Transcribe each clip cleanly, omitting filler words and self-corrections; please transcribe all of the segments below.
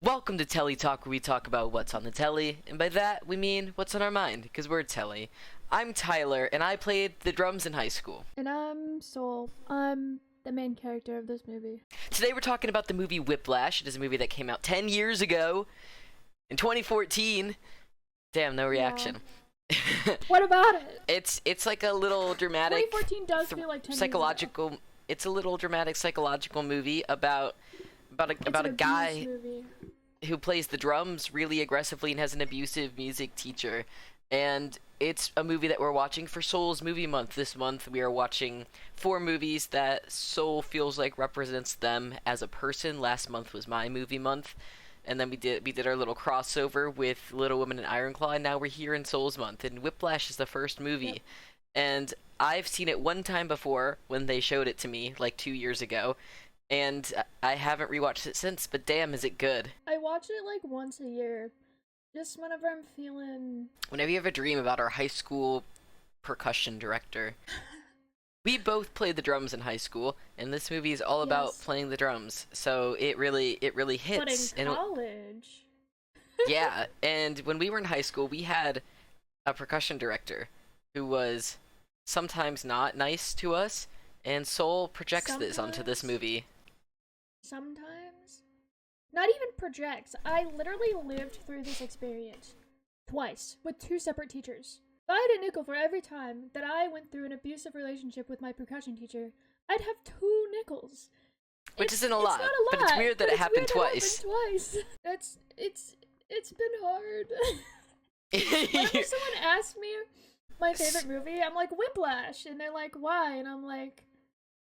Welcome to Telly Talk, where we talk about what's on the telly, and by that we mean what's on our mind, because we're Telly. I'm Tyler, and I played the drums in high school. And I'm Soul. I'm the main character of this movie. Today we're talking about the movie Whiplash. It is a movie that came out 10 years ago, in 2014. Damn, no reaction. Yeah. What about it? It's like a little dramatic 2014 does feel like 10 psychological. Years ago. It's a little dramatic psychological movie about a guy movie. who plays the drums really aggressively and has an abusive music teacher. And it's a movie that we're watching for Soul's Movie Month. This month we are watching 4 movies that Soul feels like represents them as a person. Last month was my movie month. And then we did our little crossover with Little Women and Ironclaw, and now we're here in Soul's Month. And Whiplash is the first movie. Yep. And I've seen it one time before when they showed it to me, like 2 years ago. And I haven't rewatched it since, but damn, is it good. I watch it like once a year. Just whenever I'm feeling... Whenever you have a dream about our high school percussion director. We both played the drums in high school, and this movie is all about playing the drums. So it really hits. But in college... Yeah, and when we were in high school, we had a percussion director who was sometimes not nice to us, and Soul projects this onto this movie. Sometimes? Not even projects. I literally lived through this experience. Twice. With 2 separate teachers. If I had a nickel for every time that I went through an abusive relationship with my percussion teacher, I'd have 2 nickels. Which isn't a lot, but it's weird that it happened twice. It's been hard. Whenever someone asks me my favorite movie, I'm like, Whiplash, and they're like, why? And I'm like,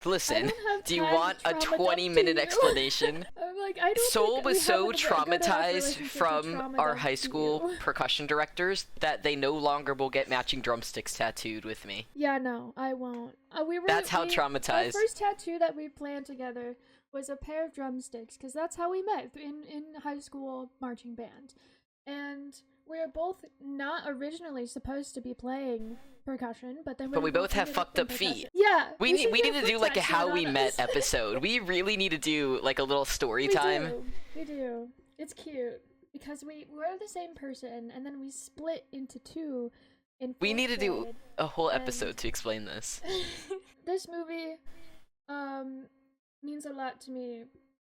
listen, do you want a 20-minute explanation? I'm like, I don't Soul think was we so have a good traumatized relationship to from trauma our dump high you. school percussion directors that they no longer will get matching drumsticks tattooed with me. Yeah, no, I won't. That's how traumatized. Our first tattoo that we planned together was a pair of drumsticks, because that's how we met in high school marching band. And we were both not originally supposed to be playing percussion, but we both have fucked up feet. Yeah, we need to do like a how we met episode. We really need to do like a little story time. We do. It's cute because we're the same person, and then we split into 2 in 4th We need to do grade, a whole episode to explain this. This movie means a lot to me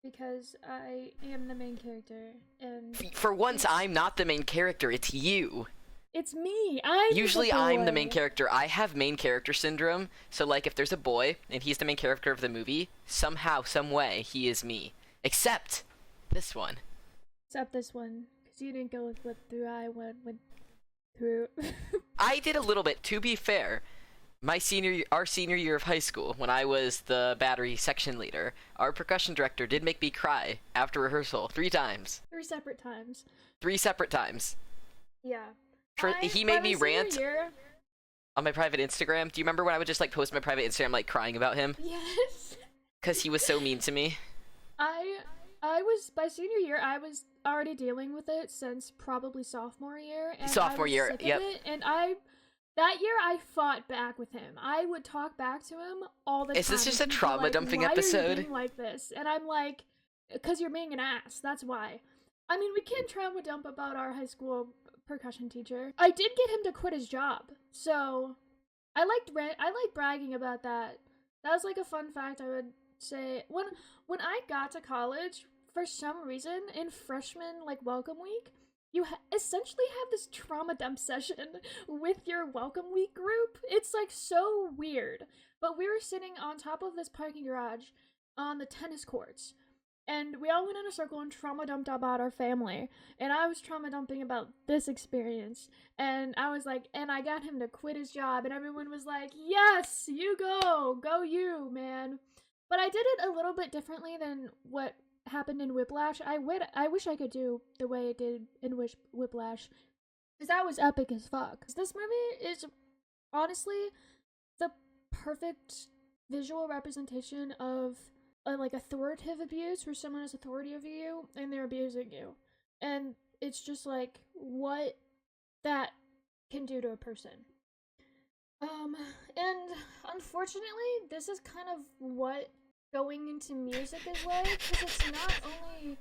because I am the main character, and For once, I'm not the main character. It's you. it's me. Usually I'm the main character. I have main character syndrome. So like if there's a boy and he's the main character of the movie, somehow, some way, he is me. Except this one. Except this one, because you didn't go with what through I went through. I did a little bit, to be fair. Our senior year of high school, when I was the battery section leader, our percussion director did make me cry after rehearsal 3 times. 3 separate times. 3 separate times. Yeah. He made me rant on my private Instagram. Do you remember when I would just like post my private Instagram like crying about him? Yes. Because he was so mean to me. I was, by senior year, I was already dealing with it since probably sophomore year. And Sophomore year, sick of yep. it, and that year I fought back with him. I would talk back to him all the time. Is this just a He'd be trauma like, dumping why episode? Are you being like this? And I'm like, because you're being an ass. That's why. I mean, we can't trauma dump about our high school percussion teacher. I did get him to quit his job, so I liked bragging about that. That was like a fun fact I would say. When I got to college, for some reason, in freshman like welcome week, you essentially have this trauma dump session with your welcome week group. It's like so weird. But we were sitting on top of this parking garage on the tennis courts, and we all went in a circle and trauma dumped about our family. And I was trauma dumping about this experience. And I was like, and I got him to quit his job. And everyone was like, yes, you go. Go you, man. But I did it a little bit differently than what happened in Whiplash. I wish I could do the way it did in Whiplash. Because that was epic as fuck. This movie is honestly the perfect visual representation of like authoritative abuse, where someone has authority over you and they're abusing you, and it's just like what that can do to a person. And unfortunately, this is kind of what going into music is like, because it's not only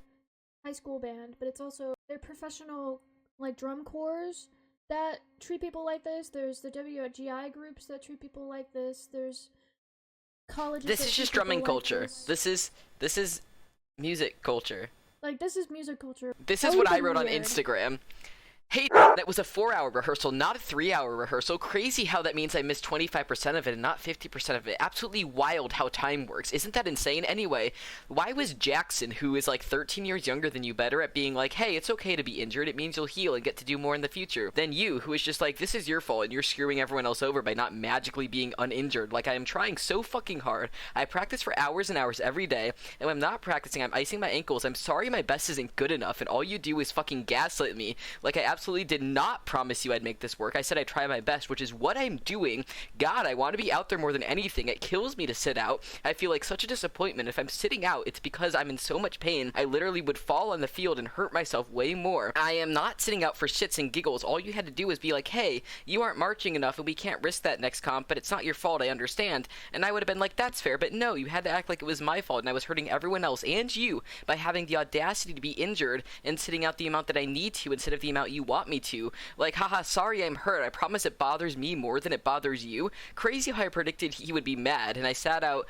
high school band, but it's also they're professional like drum corps that treat people like this. There's the WGI groups that treat people like this. There's colleges This that is treat just people drumming like culture. this. This is music culture. Like this is music culture. This How is are what you I wrote on weird? Instagram. Hey, that was a 4-hour rehearsal, not a 3-hour rehearsal. Crazy how that means I missed 25% of it and not 50% of it. Absolutely wild how time works. Isn't that insane? Anyway, why was Jackson, who is like 13 years younger than you, better at being like, hey, it's okay to be injured, it means you'll heal and get to do more in the future, than you, who is just like, this is your fault and you're screwing everyone else over by not magically being uninjured? Like, I am trying so fucking hard. I practice for hours and hours every day, and when I'm not practicing, I'm icing my ankles. I'm sorry my best isn't good enough, and all you do is fucking gaslight me. Like, I absolutely did not promise you I'd make this work. I said I'd try my best, which is what I'm doing. God, I want to be out there more than anything. It kills me to sit out. I feel like such a disappointment. If I'm sitting out, it's because I'm in so much pain. I literally would fall on the field and hurt myself way more. I am not sitting out for shits and giggles. All you had to do was be like, hey, you aren't marching enough and we can't risk that next comp, but it's not your fault, I understand. And I would have been like, that's fair, but no, you had to act like it was my fault and I was hurting everyone else and you by having the audacity to be injured and sitting out the amount that I need to instead of the amount you want me to. Like, haha, sorry I'm hurt. I promise it bothers me more than it bothers you. Crazy how I predicted he would be mad, and I sat out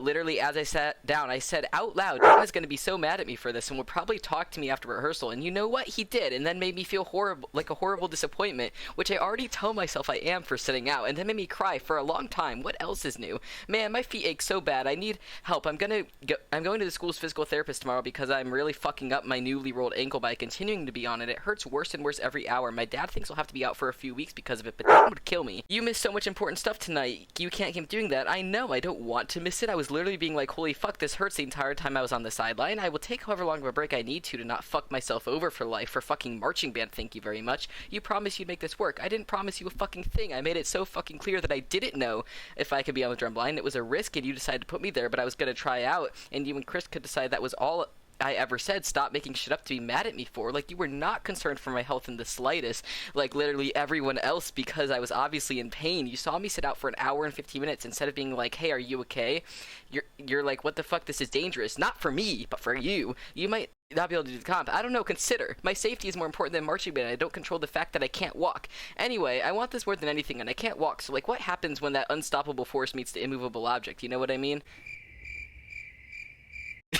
literally as I sat down. I said out loud, Dan is going to be so mad at me for this and will probably talk to me after rehearsal. And you know what? He did, and then made me feel horrible, like a horrible disappointment, which I already tell myself I am for sitting out, and then made me cry for a long time. What else is new? Man, my feet ache so bad. I need help. I'm going to the school's physical therapist tomorrow because I'm really fucking up my newly rolled ankle by continuing to be on it. It hurts worse and worse every hour. My dad thinks I'll have to be out for a few weeks because of it, but that would kill me. You missed so much important stuff tonight. You can't keep doing that. I know. I don't want to miss it. I was literally being like, holy fuck, this hurts the entire time I was on the sideline. I will take however long of a break I need to not fuck myself over for life for fucking marching band. Thank you very much. You promised you'd make this work. I didn't promise you a fucking thing. I made it so fucking clear that I didn't know if I could be on the drum line. It was a risk and you decided to put me there, but I was gonna try out and you and Chris could decide that was all I ever said. Stop making shit up to be mad at me for. Like, you were not concerned for my health in the slightest, like literally everyone else, because I was obviously in pain. You saw me sit out for an hour and 15 minutes instead of being like, hey, are you okay? You're like, what the fuck, this is dangerous. Not for me, but for you. You might not be able to do the comp. I don't know, consider. My safety is more important than marching band. I don't control the fact that I can't walk. Anyway, I want this more than anything, and I can't walk, so like, what happens when that unstoppable force meets the immovable object? You know what I mean?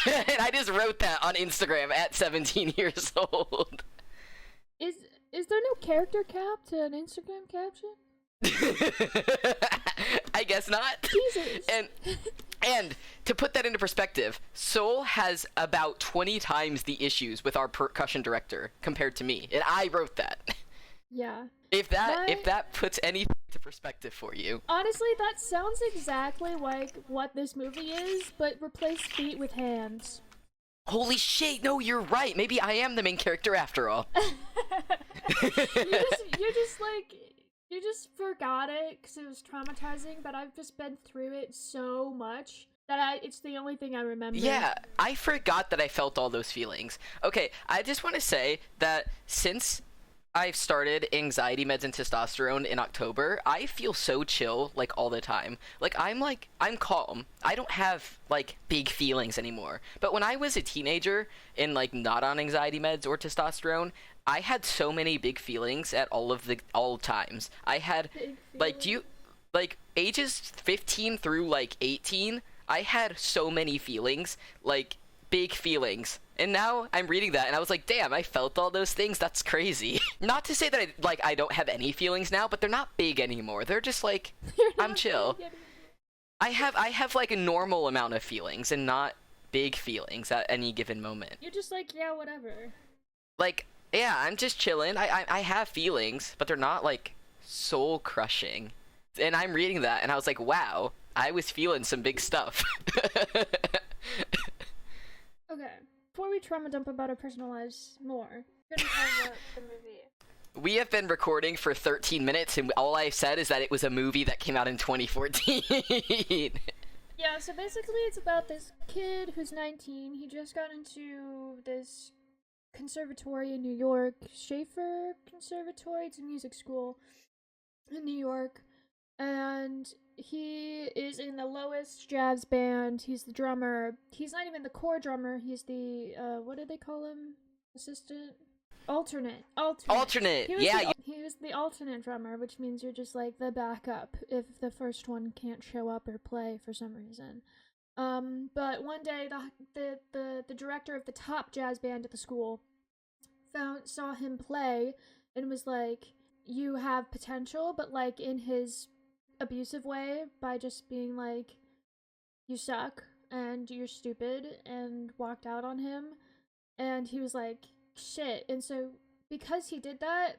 And I just wrote that on Instagram at 17 years old. Is there no character cap to an Instagram caption? I guess not. Jesus. And to put that into perspective, Soul has about 20 times the issues with our percussion director compared to me, and I wrote that. Yeah. If that puts anything into perspective for you. Honestly, that sounds exactly like what this movie is, but replace feet with hands. Holy shit, no, you're right. Maybe I am the main character after all. You just forgot it because it was traumatizing, but I've just been through it so much that it's the only thing I remember. Yeah, I forgot that I felt all those feelings. Okay, I just want to say that since I've started anxiety meds and testosterone in October, I feel so chill, like, all the time. I'm calm. I don't have, like, big feelings anymore. But when I was a teenager and, like, not on anxiety meds or testosterone, I had so many big feelings at all times. I had, like, ages 15 through, like, 18, I had so many feelings, like, big feelings. And now I'm reading that and I was like, damn, I felt all those things. That's crazy. Not to say that I don't have any feelings now, but they're not big anymore. They're just like, I'm chill. I have like a normal amount of feelings and not big feelings at any given moment. You're just like, yeah, whatever. Like, yeah, I'm just chilling. I have feelings, but they're not like soul crushing. And I'm reading that and I was like, wow, I was feeling some big stuff. Okay. Before we trauma dump about our personal lives more, we're gonna talk about the movie. We have been recording for 13 minutes, and all I said is that it was a movie that came out in 2014. Yeah, so basically it's about this kid who's 19. He just got into this conservatory in New York, Shaffer Conservatory. It's a music school in New York. and he is in the lowest jazz band. He's the drummer. He's not even the core drummer. He's the what did they call him? Assistant? Alternate. He was the alternate drummer, which means you're just like the backup if the first one can't show up or play for some reason. But one day the director of the top jazz band at the school saw him play and was like, you have potential, but like in his abusive way, by just being like, you suck and you're stupid, and walked out on him. And he was like, shit. And so because he did that,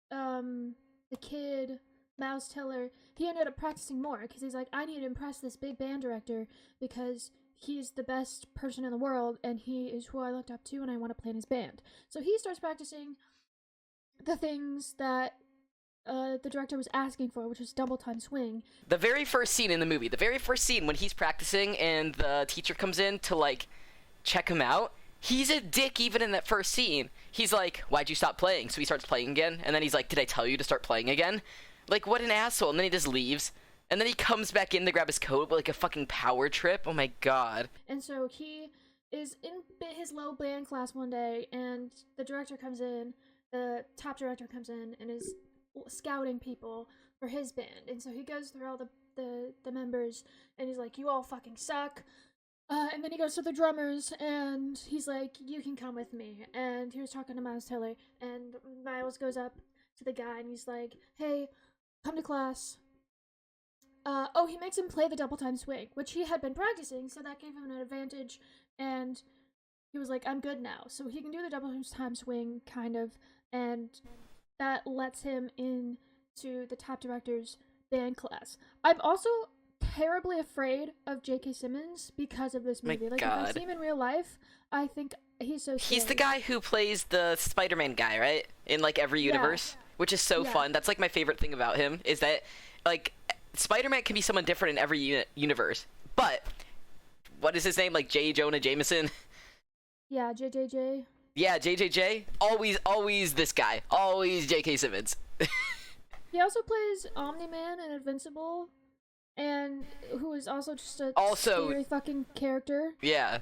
the kid, Miles Teller, he ended up practicing more because he's like, I need to impress this big band director because he's the best person in the world and he is who I looked up to and I want to play in his band. So he starts practicing the things that the director was asking for, which was double time swing. The very first scene in the movie, the very first scene when he's practicing and the teacher comes in to like check him out, he's a dick even in that first scene. He's like, why'd you stop playing? So he starts playing again, and then he's like, did I tell you to start playing again? Like, what an asshole. And then he just leaves. And then he comes back in to grab his coat with like a fucking power trip. Oh my god. And so he is in his low band class one day, and the director comes in, the top director comes in, and is scouting people for his band. And so he goes through all the members, and he's like, you all fucking suck. And then he goes to the drummers, and he's like, you can come with me. And he was talking to Miles Teller, and Miles goes up to the guy, and he's like, hey, come to class. He makes him play the double time swing, which he had been practicing, so that gave him an advantage, and he was like, I'm good now. So he can do the double time swing, kind of, and that lets him into the top director's band class. I'm also terribly afraid of J.K. Simmons because of this movie. My like, God. if I see him in real life, I think he's so scary. He's the guy who plays the Spider-Man guy, right? In like every universe, which is so fun. That's like my favorite thing about him, is that like Spider-Man can be someone different in every universe. But what is his name? Like J. Jonah Jameson? Yeah, JJJ. Yeah, JJJ. Always this guy. Always J.K. Simmons. He also plays Omni-Man in Invincible, and who is also just a scary fucking character. Yeah.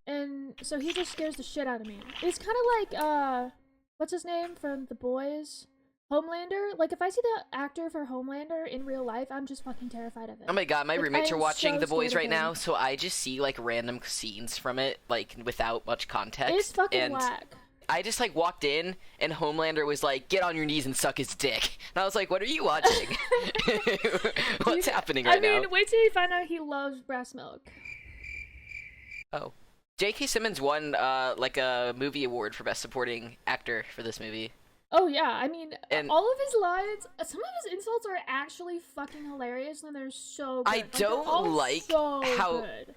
And so he just scares the shit out of me. It's kind of like, what's his name from The Boys? Homelander? Like, if I see the actor for Homelander in real life, I'm just fucking terrified of it. Oh my god, my roommates are watching so The Boys scared right of him. now, so I just see, like, random scenes from it, like, without much context. It's fucking and whack. I just, like, walked in, and Homelander was like, get on your knees and suck his dick. And I was like, what are you watching? What's happening right now? I mean, wait till you find out he loves breast milk. Oh. J.K. Simmons won, like, a movie award for Best Supporting Actor for this movie. Oh yeah, I mean, And all of his lines, some of his insults are actually fucking hilarious, and they're so good. I don't like so how good.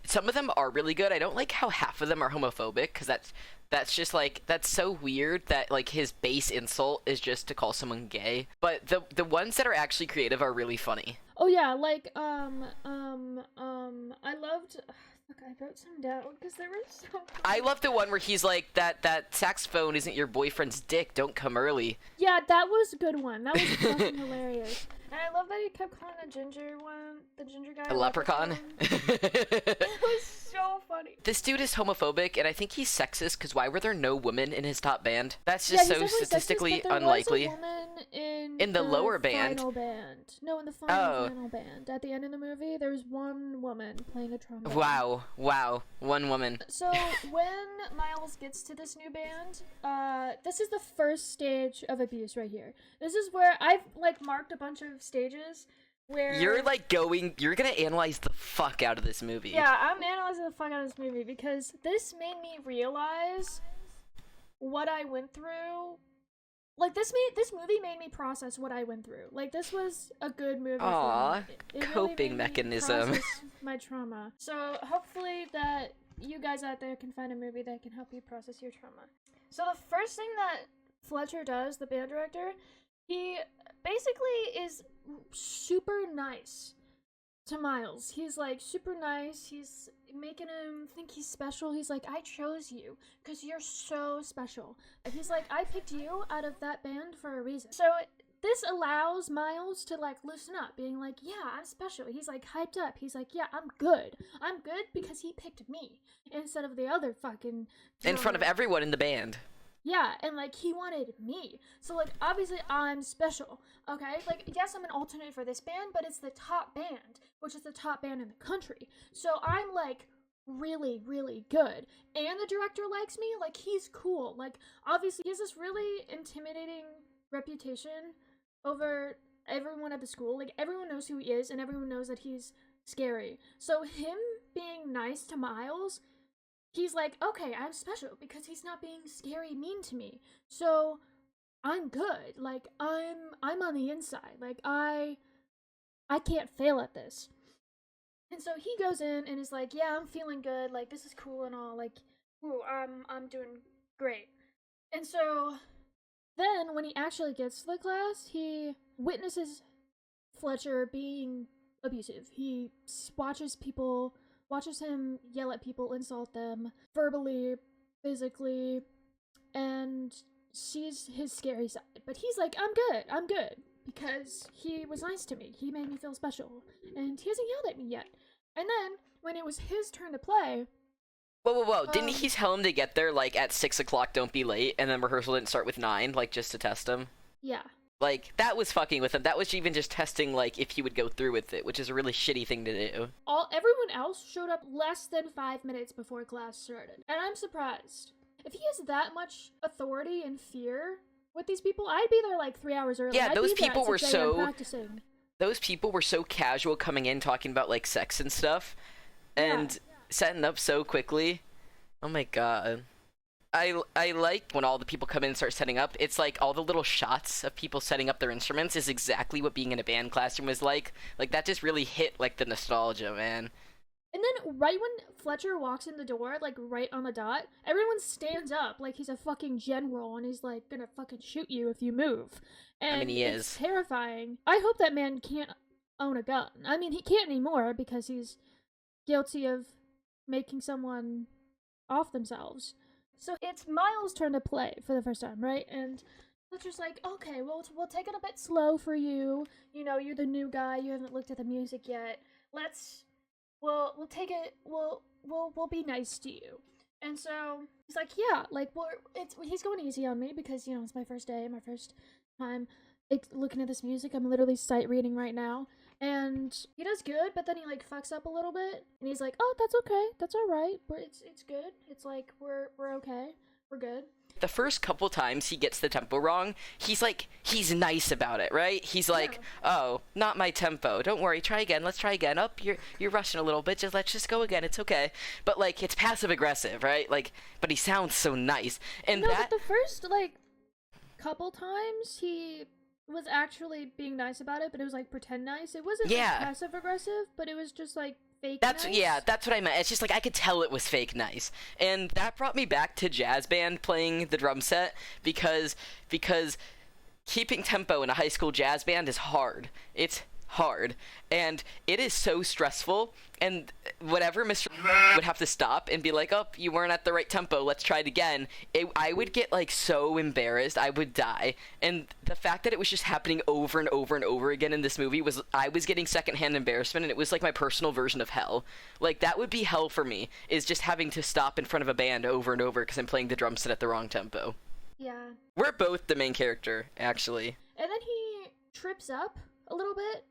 some of them are really good. I don't like how half of them are homophobic, because that's just like, that's so weird that like his base insult is just to call someone gay. But the ones that are actually creative are really funny. Oh yeah, like I loved. Look, I wrote some down because they were so good. I love the one where he's like, that saxophone isn't your boyfriend's dick, don't come early. Yeah, that was a good one. That was fucking hilarious. And I love that he kept calling the ginger guy A leprechaun. It was so funny. This dude is homophobic, and I think he's sexist, because why were there no women in his top band? That's just so statistically unlikely. There was a woman in the lower band. Final band. No, in the final band. At the end of the movie, there was one woman playing a trombone. Wow, one woman. So when Miles gets to this new band, this is the first stage of abuse right here. This is where I've like marked a bunch of stages where you're gonna analyze the fuck out of this movie. Yeah, I'm analyzing the fuck out of this movie because this made me realize what I went through. Like this movie made me process what I went through. Like this was a good movie. Aww, it coping really made me mechanism. process my trauma. So hopefully that you guys out there can find a movie that can help you process your trauma. So the first thing that Fletcher does, the band director, he basically is super nice to Miles. He's like super nice. He's making him think he's special. He's like, I chose you because you're so special. And he's like, I picked you out of that band for a reason. So this allows Miles to, like, loosen up, being like, yeah, I'm special. He's, like, hyped up. He's like, yeah, I'm good. I'm good because he picked me instead of the other fucking drummer. In front of everyone in the band. Yeah, and, like, he wanted me. So, like, obviously I'm special, okay? Like, yes, I'm an alternate for this band, but it's the top band, which is the top band in the country. So I'm, like, really, really good. And the director likes me. Like, he's cool. Like, obviously he has this really intimidating reputation over everyone at the school. Like, everyone knows who he is, and everyone knows that he's scary. So him being nice to Miles, he's like, okay, I'm special because he's not being scary mean to me. So I'm good. Like, I'm on the inside. Like, I can't fail at this. And so he goes in and is like, yeah, I'm feeling good. Like, this is cool and all. Like, ooh, I'm doing great. And so then when he actually gets to the class, he witnesses Fletcher being abusive. He watches him yell at people, insult them, verbally, physically, and sees his scary side. But he's like, I'm good, because he was nice to me. He made me feel special, and he hasn't yelled at me yet. And then, when it was his turn to play... Whoa, didn't he tell him to get there, like, at 6 o'clock, don't be late, and then rehearsal didn't start with 9, like, just to test him? Yeah. Like, that was fucking with him. That was even just testing, like, if he would go through with it, which is a really shitty thing to do. Everyone else showed up less than 5 minutes before class started. And I'm surprised. If he has that much authority and fear with these people, I'd be there, like, 3 hours early. Yeah, those people were so casual coming in talking about, like, sex and stuff. And setting up so quickly. Oh my god. I like when all the people come in and start setting up. It's like all the little shots of people setting up their instruments is exactly what being in a band classroom was like. Like, that just really hit, like, the nostalgia, man. And then right when Fletcher walks in the door, like, right on the dot, everyone stands up like he's a fucking general and he's, like, gonna fucking shoot you if you move. And I mean, he it's is. terrifying. I hope that man can't own a gun. I mean, he can't anymore because he's guilty of making someone off themselves. So it's Miles' turn to play for the first time, right? And Fletcher's like, okay, we'll take it a bit slow for you. You know, you're the new guy. You haven't looked at the music yet. We'll take it. We'll be nice to you. And so he's like, yeah, like, he's going easy on me because, you know, it's my first day, my first time looking at this music. I'm literally sight reading right now. And he does good, but then he, like, fucks up a little bit. And he's like, oh, that's okay. That's all right. It's good. It's like, we're okay. We're good. The first couple times he gets the tempo wrong, he's nice about it, right? He's like, oh, not my tempo. Don't worry. Try again. Let's try again. Up, you're rushing a little bit. Let's just go again. It's okay. But, like, it's passive aggressive, right? Like, but he sounds so nice. And but the first, like, couple times he was actually being nice about it, but it was, like, pretend nice. It wasn't like, passive aggressive, but it was just, like, fake nice. Yeah, that's what I meant. It's just like I could tell it was fake nice. And that brought me back to jazz band playing the drum set because keeping tempo in a high school jazz band is hard. It's hard. And it is so stressful. And whatever Mr. would have to stop and be like, oh, you weren't at the right tempo, let's try it again. I would get, like, so embarrassed, I would die. And the fact that it was just happening over and over and over again in this movie I was getting secondhand embarrassment, and it was like my personal version of hell. Like, that would be hell for me, is just having to stop in front of a band over and over because I'm playing the drum set at the wrong tempo. Yeah. We're both the main character, actually. And then he trips up a little bit.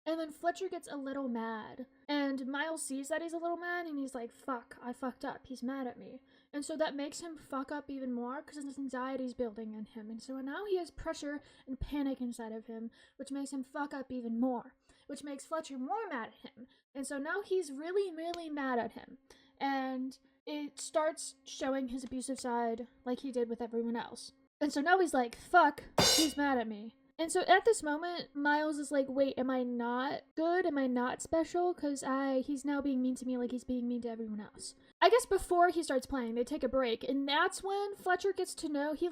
And then Fletcher gets a little mad. And Miles sees that he's a little mad, and he's like, fuck, I fucked up. He's mad at me. And so that makes him fuck up even more, because his anxiety's building in him. And so now he has pressure and panic inside of him, which makes him fuck up even more. Which makes Fletcher more mad at him. And so now he's really, really mad at him. And it starts showing his abusive side like he did with everyone else. And so now he's like, fuck, he's mad at me. And so at this moment, Miles is like, wait, am I not good? Am I not special? Because he's now being mean to me like he's being mean to everyone else. I guess before he starts playing, they take a break. And that's when Fletcher gets to know, he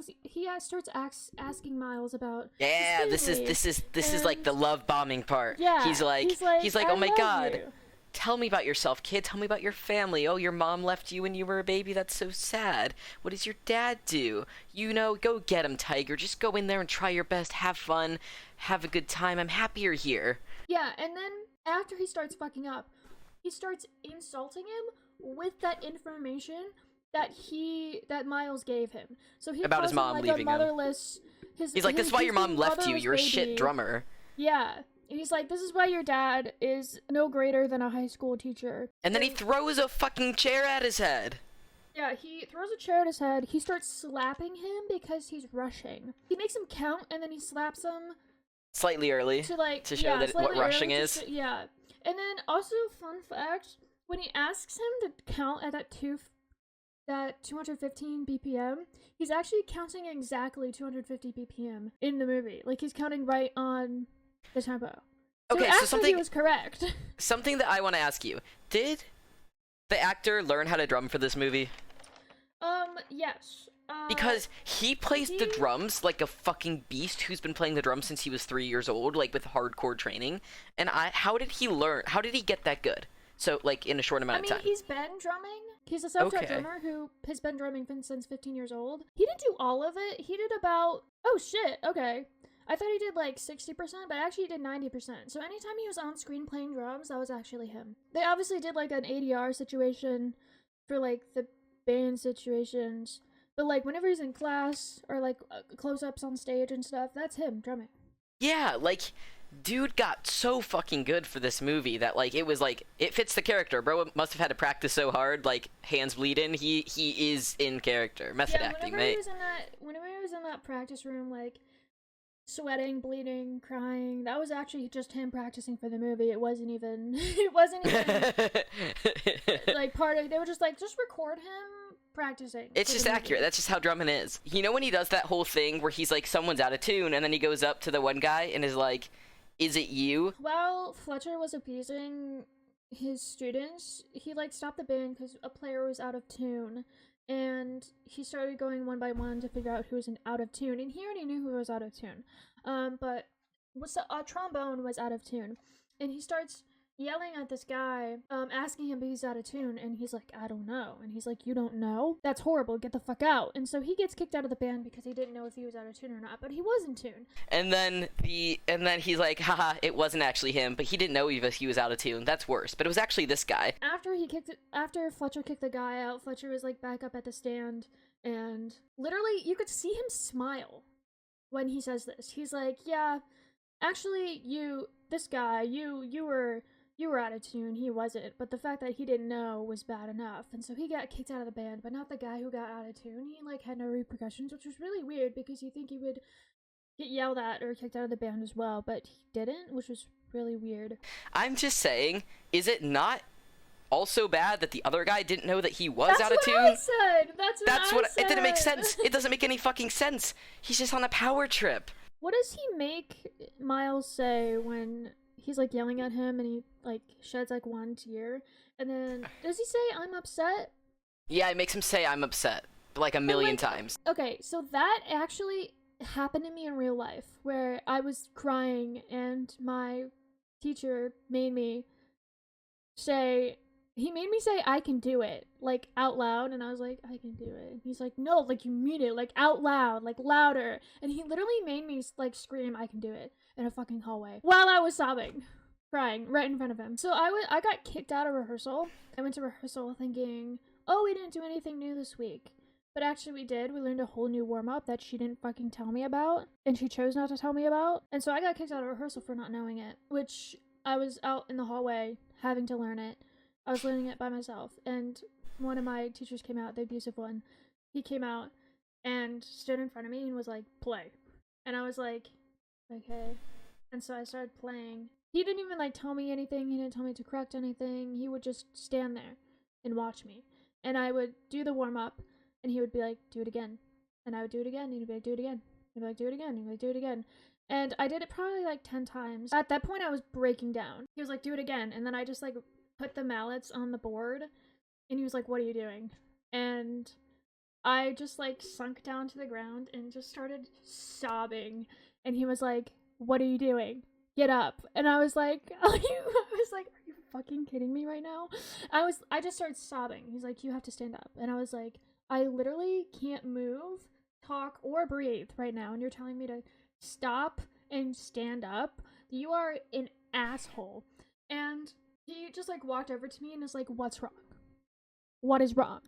starts asking Miles about this is like the love bombing part. Yeah. He's like, oh my god. You. Tell me about yourself, kid. Tell me about your family. Oh, your mom left you when you were a baby. That's so sad. What does your dad do? Go get him, Tiger. Just go in there and try your best. Have fun. Have a good time. I'm happy you're here. Yeah, and then after he starts fucking up, he starts insulting him with that information that Miles gave him. So he about calls his mom him, like, leaving a motherless, him. He's like, this is why your mom left you. You're a shit drummer. Yeah. And he's like, this is why your dad is no greater than a high school teacher. And then he throws a fucking chair at his head. Yeah, he throws a chair at his head. He starts slapping him because he's rushing. He makes him count, and then he slaps him slightly early to show that what rushing is. Yeah. And then also, fun fact, when he asks him to count at that 215 BPM, he's actually counting exactly 250 BPM in the movie. Like, he's counting right on the tempo. Okay, so something he was correct. Something that I want to ask you: did the actor learn how to drum for this movie? Yes. Because he plays the drums like a fucking beast who's been playing the drums since he was 3 years old, like with hardcore training. And how did he learn? How did he get that good? So, like, in a short amount of time. He's been drumming. He's a self-taught drummer who has been drumming since 15 years old. He didn't do all of it. He did about... Oh, shit. Okay. I thought he did, like, 60%, but actually he did 90%. So anytime he was on screen playing drums, that was actually him. They obviously did, like, an ADR situation for, like, the band situations. But, like, whenever he's in class or, like, close-ups on stage and stuff, that's him drumming. Yeah, like... Dude got so fucking good for this movie that, like, it was like, it fits the character. Bro must have had to practice so hard, like, hands bleeding. He is in character. Method acting, mate. Whenever he was in that practice room, like, sweating, bleeding, crying, that was actually just him practicing for the movie. It wasn't even like, part of, they were just like, just record him practicing. It's just accurate. That's just how drumming is. You know when he does that whole thing where he's like, someone's out of tune, and then he goes up to the one guy and is like, is it you? While Fletcher was abusing his students, he, like, stopped the band because a player was out of tune, and he started going one by one to figure out who was out of tune, and he already knew who was out of tune. But a trombone was out of tune, and he starts yelling at this guy, asking him if he's out of tune, and he's like, I don't know. And he's like, you don't know? That's horrible, get the fuck out. And so he gets kicked out of the band because he didn't know if he was out of tune or not, but he was in tune. And then he's like, haha, it wasn't actually him, but he didn't know if he was out of tune. That's worse. But it was actually this guy. After Fletcher kicked the guy out, Fletcher was, like, back up at the stand, and literally you could see him smile when he says this. He's like, yeah, actually, this guy, you were out of tune, he wasn't, but the fact that he didn't know was bad enough, and so he got kicked out of the band, but not the guy who got out of tune. He, like, had no repercussions, which was really weird, because you think he would get yelled at or kicked out of the band as well, but he didn't, which was really weird. I'm just saying, is it not also bad that the other guy didn't know that he was out of tune? That's what I said! It didn't make sense. It doesn't make any fucking sense. He's just on a power trip. What does he make Miles say when he's, like, yelling at him and he, like, sheds, like, one tear? And then, does he say, I'm upset? Yeah, it makes him say, I'm upset, like, a million times. Okay, so that actually happened to me in real life, where I was crying and my teacher made me say, I can do it, like, out loud, and I was like, I can do it. And he's like, no, like, you mean it, like, out loud, like, louder. And he literally made me, like, scream, I can do it, in a fucking hallway, while I was sobbing, crying, right in front of him. So I got kicked out of rehearsal. I went to rehearsal thinking, oh, we didn't do anything new this week. But actually we did. We learned a whole new warm-up that she didn't fucking tell me about, and she chose not to tell me about. And so I got kicked out of rehearsal for not knowing it, which I was out in the hallway having to learn it. I was learning it by myself, and one of my teachers came out, the abusive one. He came out and stood in front of me and was like, play. And I was like, okay. And so I started playing. He didn't even, like, tell me anything. He didn't tell me to correct anything. He would just stand there and watch me. And I would do the warm-up, and he would be like, do it again. And I would do it again, and he'd be like, do it again. He'd be like, do it again. He'd be like, do it again. And I did it probably, like, 10 times. At that point, I was breaking down. He was like, do it again. And then I just, like, put the mallets on the board, and he was like, what are you doing? And I just, like, sunk down to the ground and just started sobbing. And he was like, what are you doing? Get up. And I was like, are you fucking kidding me right now? I just started sobbing. He's like, you have to stand up. And I was like, I literally can't move, talk, or breathe right now. And you're telling me to stop and stand up? You are an asshole. And he just like walked over to me and was like, what's wrong? What is wrong?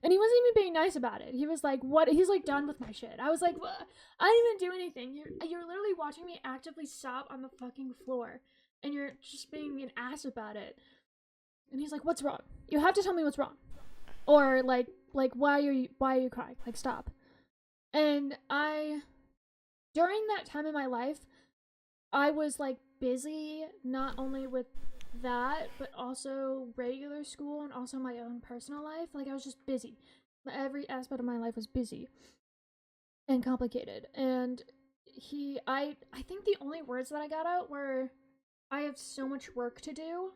And he wasn't even being nice about it. He was like, what? He's like, done with my shit. I was like, what? I didn't even do anything. You're literally watching me actively sob on the fucking floor. And you're just being an ass about it. And he's like, what's wrong? You have to tell me what's wrong. Or like why are you crying? Like, stop. And during that time in my life, I was like busy not only with that, but also regular school and also my own personal life. Like, I was just busy. Every aspect of my life was busy and complicated. And I think the only words that I got out were, I have so much work to do.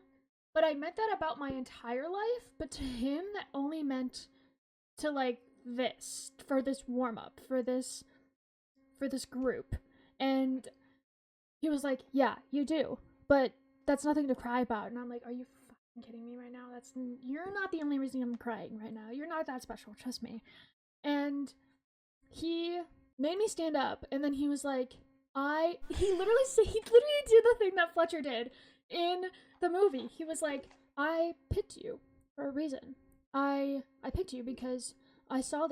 But I meant that about my entire life, but to him that only meant to like this, for this warm up, for this group. And he was like, yeah, you do, but that's nothing to cry about. And I'm like, are you fucking kidding me right now? You're not the only reason I'm crying right now. You're not that special, trust me. And he made me stand up, and then he was like, he literally did the thing that Fletcher did in the movie. He was like, I picked you for a reason. I picked you because I saw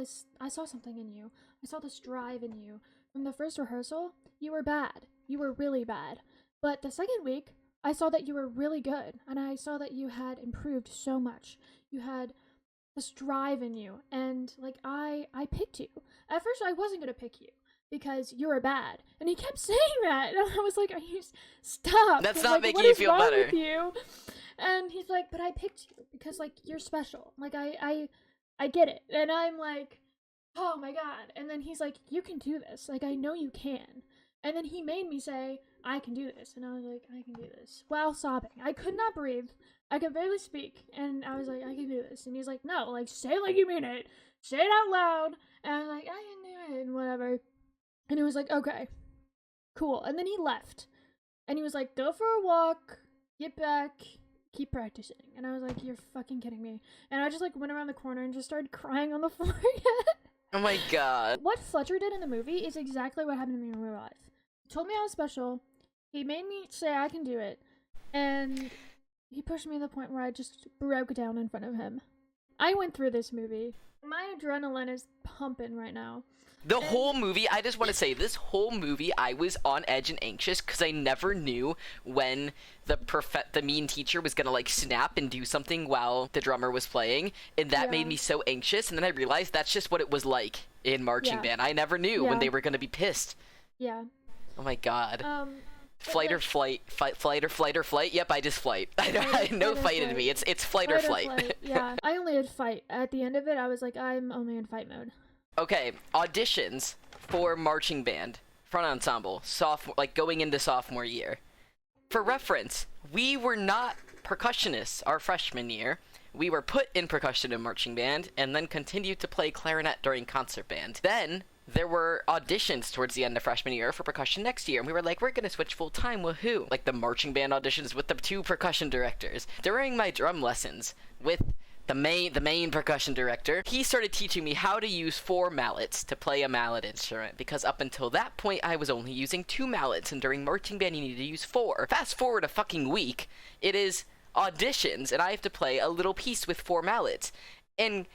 something in you. I saw this drive in you. From the first rehearsal, you were bad. You were really bad. But the second week, I saw that you were really good, and I saw that you had improved so much. You had this drive in you, and like I picked you. At first, I wasn't gonna pick you because you were bad, and he kept saying that, and I was like, stop. That's not like, making you feel better. With you? And he's like, but I picked you because like you're special. Like I get it, and I'm like, oh my god. And then he's like, you can do this. Like, I know you can. And then he made me say, I can do this. And I was like, I can do this. While sobbing. I could not breathe. I could barely speak. And I was like, I can do this. And he's like, no, like, say it like you mean it. Say it out loud. And I was like, I can do it. And whatever. And he was like, okay, cool. And then he left. And he was like, go for a walk. Get back. Keep practicing. And I was like, you're fucking kidding me. And I just like went around the corner and just started crying on the floor again. Oh my god. What Fletcher did in the movie is exactly what happened to me in real life. He told me I was special. He made me say I can do it. And he pushed me to the point where I just broke down in front of him. I went through this movie. My adrenaline is pumping right now. The whole movie, I just want to say, this whole movie, I was on edge and anxious because I never knew when the mean teacher was going to, like, snap and do something while the drummer was playing, and that made me so anxious, and then I realized that's just what it was like in marching band. I never knew when they were going to be pissed. Yeah. Oh my god. Flight or flight? Flight or flight or flight? Yep, I just flight. I no fight in me. It's flight or flight. Yeah, I only had fight. At the end of it, I was like, I'm only in fight mode. Okay, auditions for marching band, front ensemble, going into sophomore year. For reference, we were not percussionists our freshman year. We were put in percussion and marching band, and then continued to play clarinet during concert band. Then, there were auditions towards the end of freshman year for percussion next year, and we were like, we're gonna switch full-time, woohoo! Like the marching band auditions with the 2 percussion directors. During my drum lessons with the main percussion director, he started teaching me how to use 4 mallets to play a mallet instrument, because up until that point I was only using 2 mallets, and during marching band you needed to use 4. Fast forward a fucking week, it is auditions, and I have to play a little piece with 4 mallets. And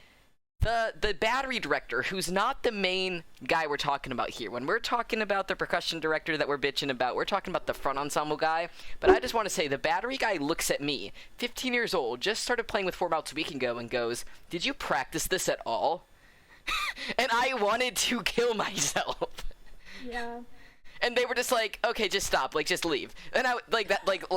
the battery director, who's not the main guy we're talking about here. When we're talking about the percussion director that we're bitching about, we're talking about the front ensemble guy. But I just want to say, the battery guy looks at me, 15 years old, just started playing with 4 mallets a week ago, and goes, did you practice this at all? And I wanted to kill myself. Yeah. And they were just like, okay, just stop, like, just leave. And I, like, that, like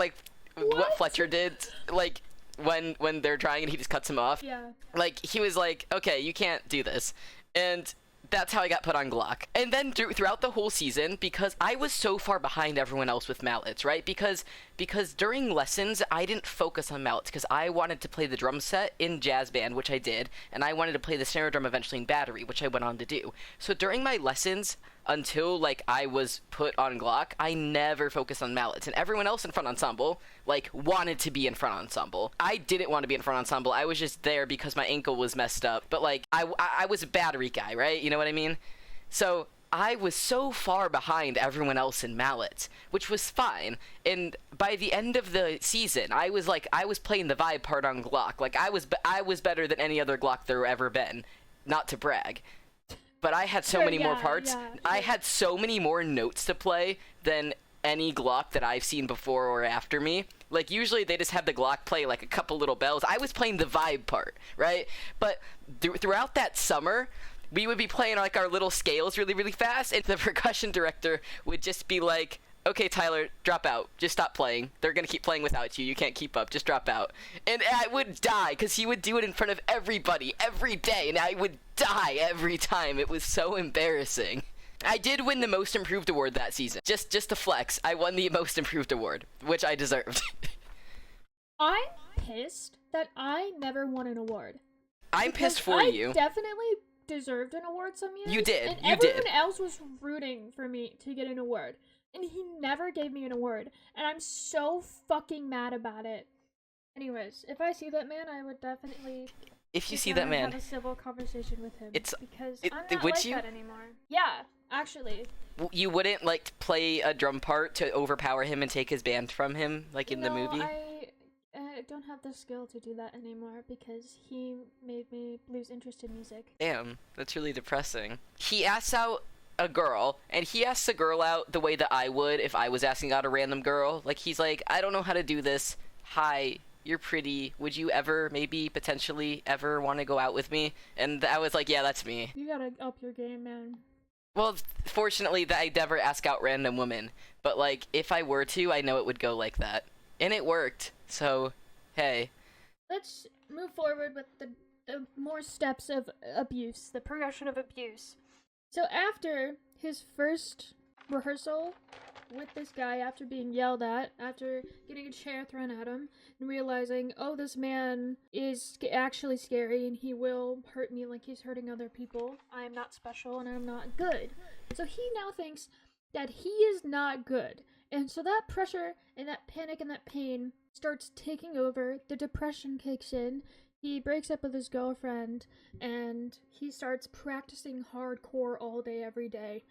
what Fletcher did, like, when they're trying and he just cuts him off. Yeah. Like, he was like, okay, you can't do this. And that's how I got put on Glock. And then throughout the whole season, because I was so far behind everyone else with mallets, right? Because because during lessons, I didn't focus on mallets because I wanted to play the drum set in jazz band, which I did, and I wanted to play the snare drum eventually in battery, which I went on to do. So during my lessons, until, like, I was put on Glock, I never focused on mallets, and everyone else in front ensemble, like, wanted to be in front ensemble. I didn't want to be in front ensemble. I was just there because my ankle was messed up, but, like, I was a battery guy, right? You know what I mean? So I was so far behind everyone else in mallets, which was fine. And by the end of the season, I was playing the vibe part on Glock. Like, I was better than any other Glock there ever been. Not to brag, but I had so many more parts. Yeah. I had so many more notes to play than any Glock that I've seen before or after me. Like, usually they just have the Glock play, like, a couple little bells. I was playing the vibe part, right? But throughout that summer, we would be playing, like, our little scales really, really fast, and the percussion director would just be like, okay, Tyler, drop out. Just stop playing. They're going to keep playing without you. You can't keep up. Just drop out. And I would die, because he would do it in front of everybody, every day, and I would die every time. It was so embarrassing. I did win the Most Improved Award that season. Just to flex, I won the Most Improved Award, which I deserved. I'm pissed that I never won an award. I'm pissed for you. I definitely deserved an award some years. You did. And You did. everyone else was rooting for me to get an award. And he never gave me an award. And I'm so fucking mad about it. Anyways, if I see that man, I would definitely... If you see that man... have a civil conversation with him. Because I'm not would like you? that anymore. Yeah, actually. You wouldn't, like, play a drum part to overpower him and take his band from him, like in the movie? I don't have the skill to do that anymore because he made me lose interest in music. Damn, that's really depressing. He asks out a girl, and he asks a girl out the way that I would if I was asking out a random girl. Like, he's like, I don't know how to do this. Hi, you're pretty. Would you ever, maybe, potentially, ever want to go out with me? And I was like, yeah, that's me. You gotta up your game, man. Well, fortunately, I never ask out random women. But, like, if I were to, I know it would go like that. And it worked. So, hey. Let's move forward with the more steps of abuse, the progression of abuse. So after his first rehearsal with this guy, after being yelled at, after getting a chair thrown at him, and realizing, oh, this man is actually scary and he will hurt me like he's hurting other people. I am not special and I'm not good. So he now thinks that he is not good. And so that pressure and that panic and that pain starts taking over. The depression kicks in. He breaks up with his girlfriend, and he starts practicing hardcore all day, every day.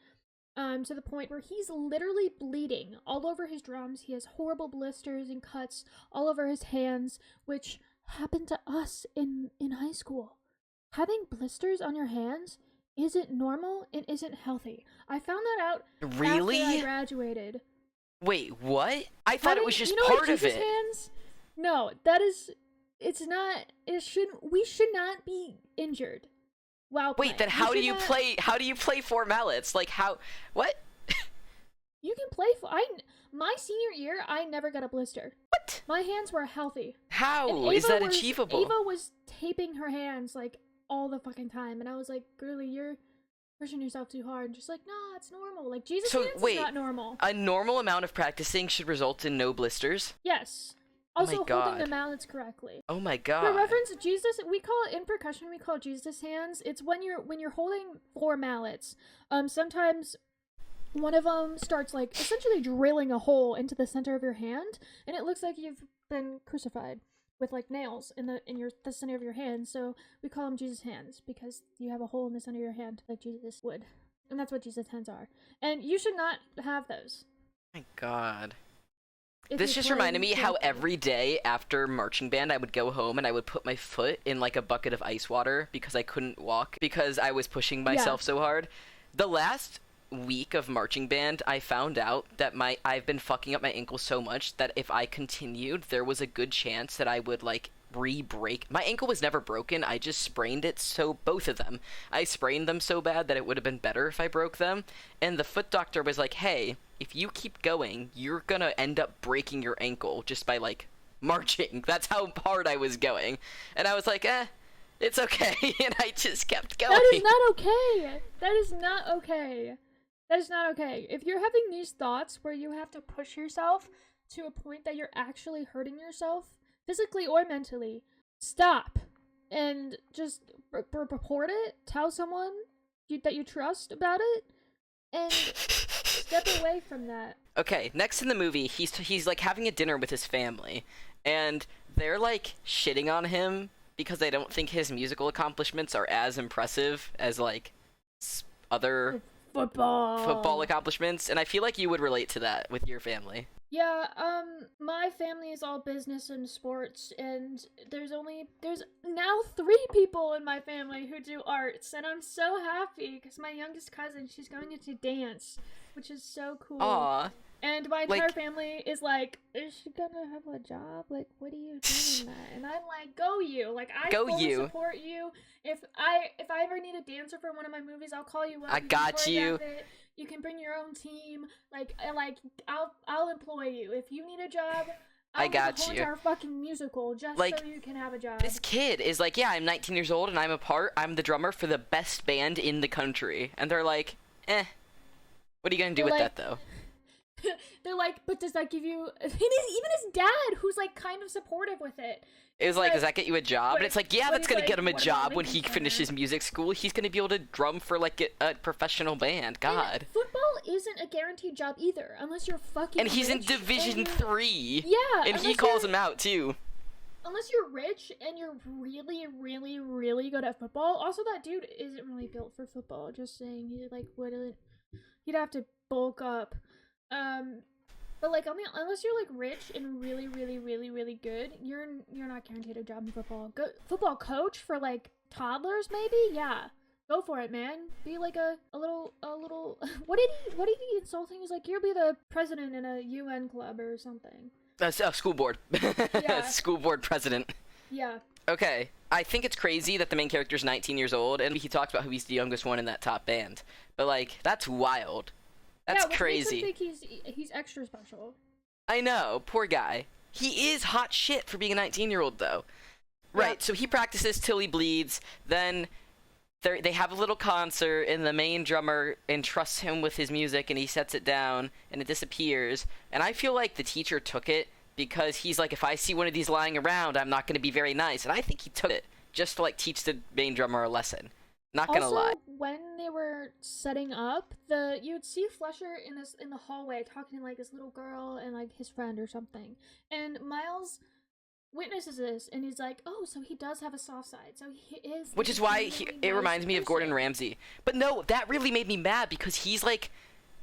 To the point where he's literally bleeding all over his drums. He has horrible blisters and cuts all over his hands, which happened to us in high school. Having blisters on your hands isn't normal and isn't healthy. I found that out Really? after I graduated. Wait, what? I thought it was just like part of Jesus it. hands? No, it's not, we should not be injured. Wow. Wait, then how do you play four mallets? Like, how, what? You can play, my senior year, I never got a blister. What? My hands were healthy. How is that achievable? Ava was taping her hands, like, all the fucking time, and I was like, girly, you're pushing yourself too hard. And just like, nah, it's normal. Like, Jesus hands is not normal. A normal amount of practicing should result in no blisters? Yes. Oh my Also, God. holding the mallets correctly. Oh my God. For reference, Jesus, we call it in percussion, we call it Jesus hands. It's when you're holding four mallets. Sometimes one of them starts, like, essentially drilling a hole into the center of your hand, and it looks like you've been crucified with, like, nails in the center of your hand. So we call them Jesus hands because you have a hole in the center of your hand like Jesus would, and that's what Jesus hands are. And you should not have those. Oh my God. This just reminded me how every day after marching band I would go home and I would put my foot in, like, a bucket of ice water because I couldn't walk because I was pushing myself so hard. The last week of marching band, I found out that I've been fucking up my ankle so much that if I continued, there was a good chance that I would, like, re-break. My ankle was never broken, I just sprained it, so both of them. I sprained them so bad that it would have been better if I broke them, and the foot doctor was like, hey, if you keep going, you're gonna end up breaking your ankle just by, like, marching. That's how hard I was going. And I was like, it's okay, and I just kept going. That is not okay! That is not okay. That is not okay. If you're having these thoughts where you have to push yourself to a point that you're actually hurting yourself, physically or mentally, stop and just report it, tell someone that you trust about it, and step away from that. Okay, next in the movie, he's like having a dinner with his family, and they're like shitting on him because they don't think his musical accomplishments are as impressive as like other football accomplishments, and I feel like you would relate to that with your family. Yeah, my family is all business and sports, and there's now 3 people in my family who do arts, and I'm so happy, because my youngest cousin, she's going into dance, which is so cool. Aww. And my entire family is like, is she gonna have a job? Like, what are you doing that? And I'm like, go you. Like, I fully support you. If I ever need a dancer for one of my movies, I'll call you up. I got you. You can bring your own team. Like I'll employ you. If you need a job, I got you. Entire fucking musical just like, so you can have a job. This kid is like, yeah, I'm 19 years old and I'm the drummer for the best band in the country. And they're like, what are you gonna do with that though? They're like, but does that give you... Even his dad, who's, like, kind of supportive with it. It was like, does that get you a job? And it's like, yeah, that's gonna get him a job when he finishes music school. He's gonna be able to drum for, like, a professional band. God. And football isn't a guaranteed job either, unless you're fucking And he's rich in Division 3. Yeah. And he calls him out, too. Unless you're rich and you're really, really, really good at football. Also, that dude isn't really built for football. Just saying, he, like, wouldn't... He'd have to bulk up. But like, unless you're like rich and really, really, really, really good, you're not guaranteed a job in football. Go football coach for like toddlers, maybe? Yeah, go for it, man. Be like a little. What did he insult him? He's like, you'll be the president in a UN club or something. School board. Yeah. School board president. Yeah. Okay, I think it's crazy that the main character's 19 years old, and he talks about how he's the youngest one in that top band. But like, that's wild. That's crazy. Makes him think he's extra special. I know, poor guy. He is hot shit for being a 19-year-old, though. Right, Yep. so he practices till he bleeds, then they have a little concert, and the main drummer entrusts him with his music, and he sets it down, and it disappears. And I feel like the teacher took it, because he's like, if I see one of these lying around, I'm not going to be very nice. And I think he took it just to, like, teach the main drummer a lesson. Not gonna lie. When they were setting up, you'd see Fletcher in the hallway talking to like this little girl and like his friend or something, and Miles witnesses this, and he's like, "Oh, so he does have a soft side. So he is." Which is why it reminds me of Gordon Ramsay. But no, that really made me mad because he's like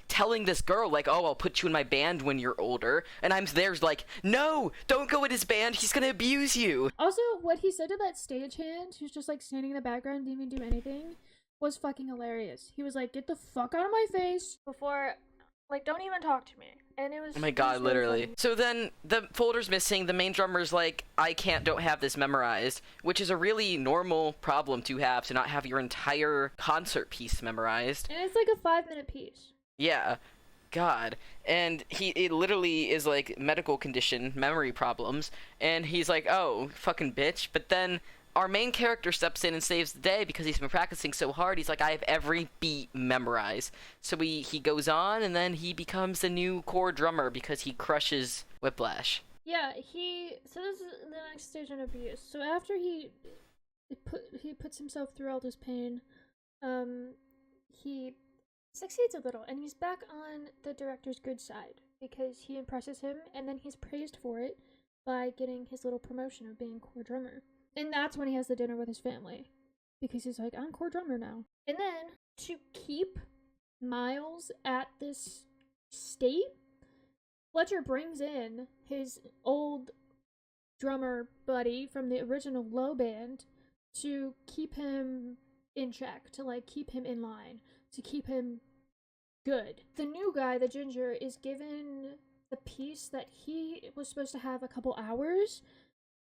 telling this girl like, "Oh, I'll put you in my band when you're older," and I'm there's like, "No, don't go in his band. He's gonna abuse you." Also, what he said to that stagehand, who's just like standing in the background, didn't even do anything, was fucking hilarious. He was like, "Get the fuck out of my face before, like, don't even talk to me." And it was. Oh my god, really literally. funny. So then the folder's missing. The main drummer's like, don't have this memorized, which is a really normal problem to have, to not have your entire concert piece memorized. And it's like a 5-minute piece. Yeah, God. And it literally is like medical condition, memory problems, and he's like, oh, fucking bitch. But then our main character steps in and saves the day because he's been practicing so hard. He's like, I have every beat memorized. So he goes on, and then he becomes the new core drummer because he crushes Whiplash. Yeah, so this is the next stage of abuse. So after he puts himself through all this pain, he succeeds a little, and he's back on the director's good side because he impresses him, and then he's praised for it by getting his little promotion of being core drummer. And that's when he has the dinner with his family, because he's like, I'm core drummer now. And then, to keep Miles at this state, Fletcher brings in his old drummer buddy from the original Low band to keep him in check, to like keep him in line, to keep him good. The new guy, the ginger, is given the piece that he was supposed to have a couple hours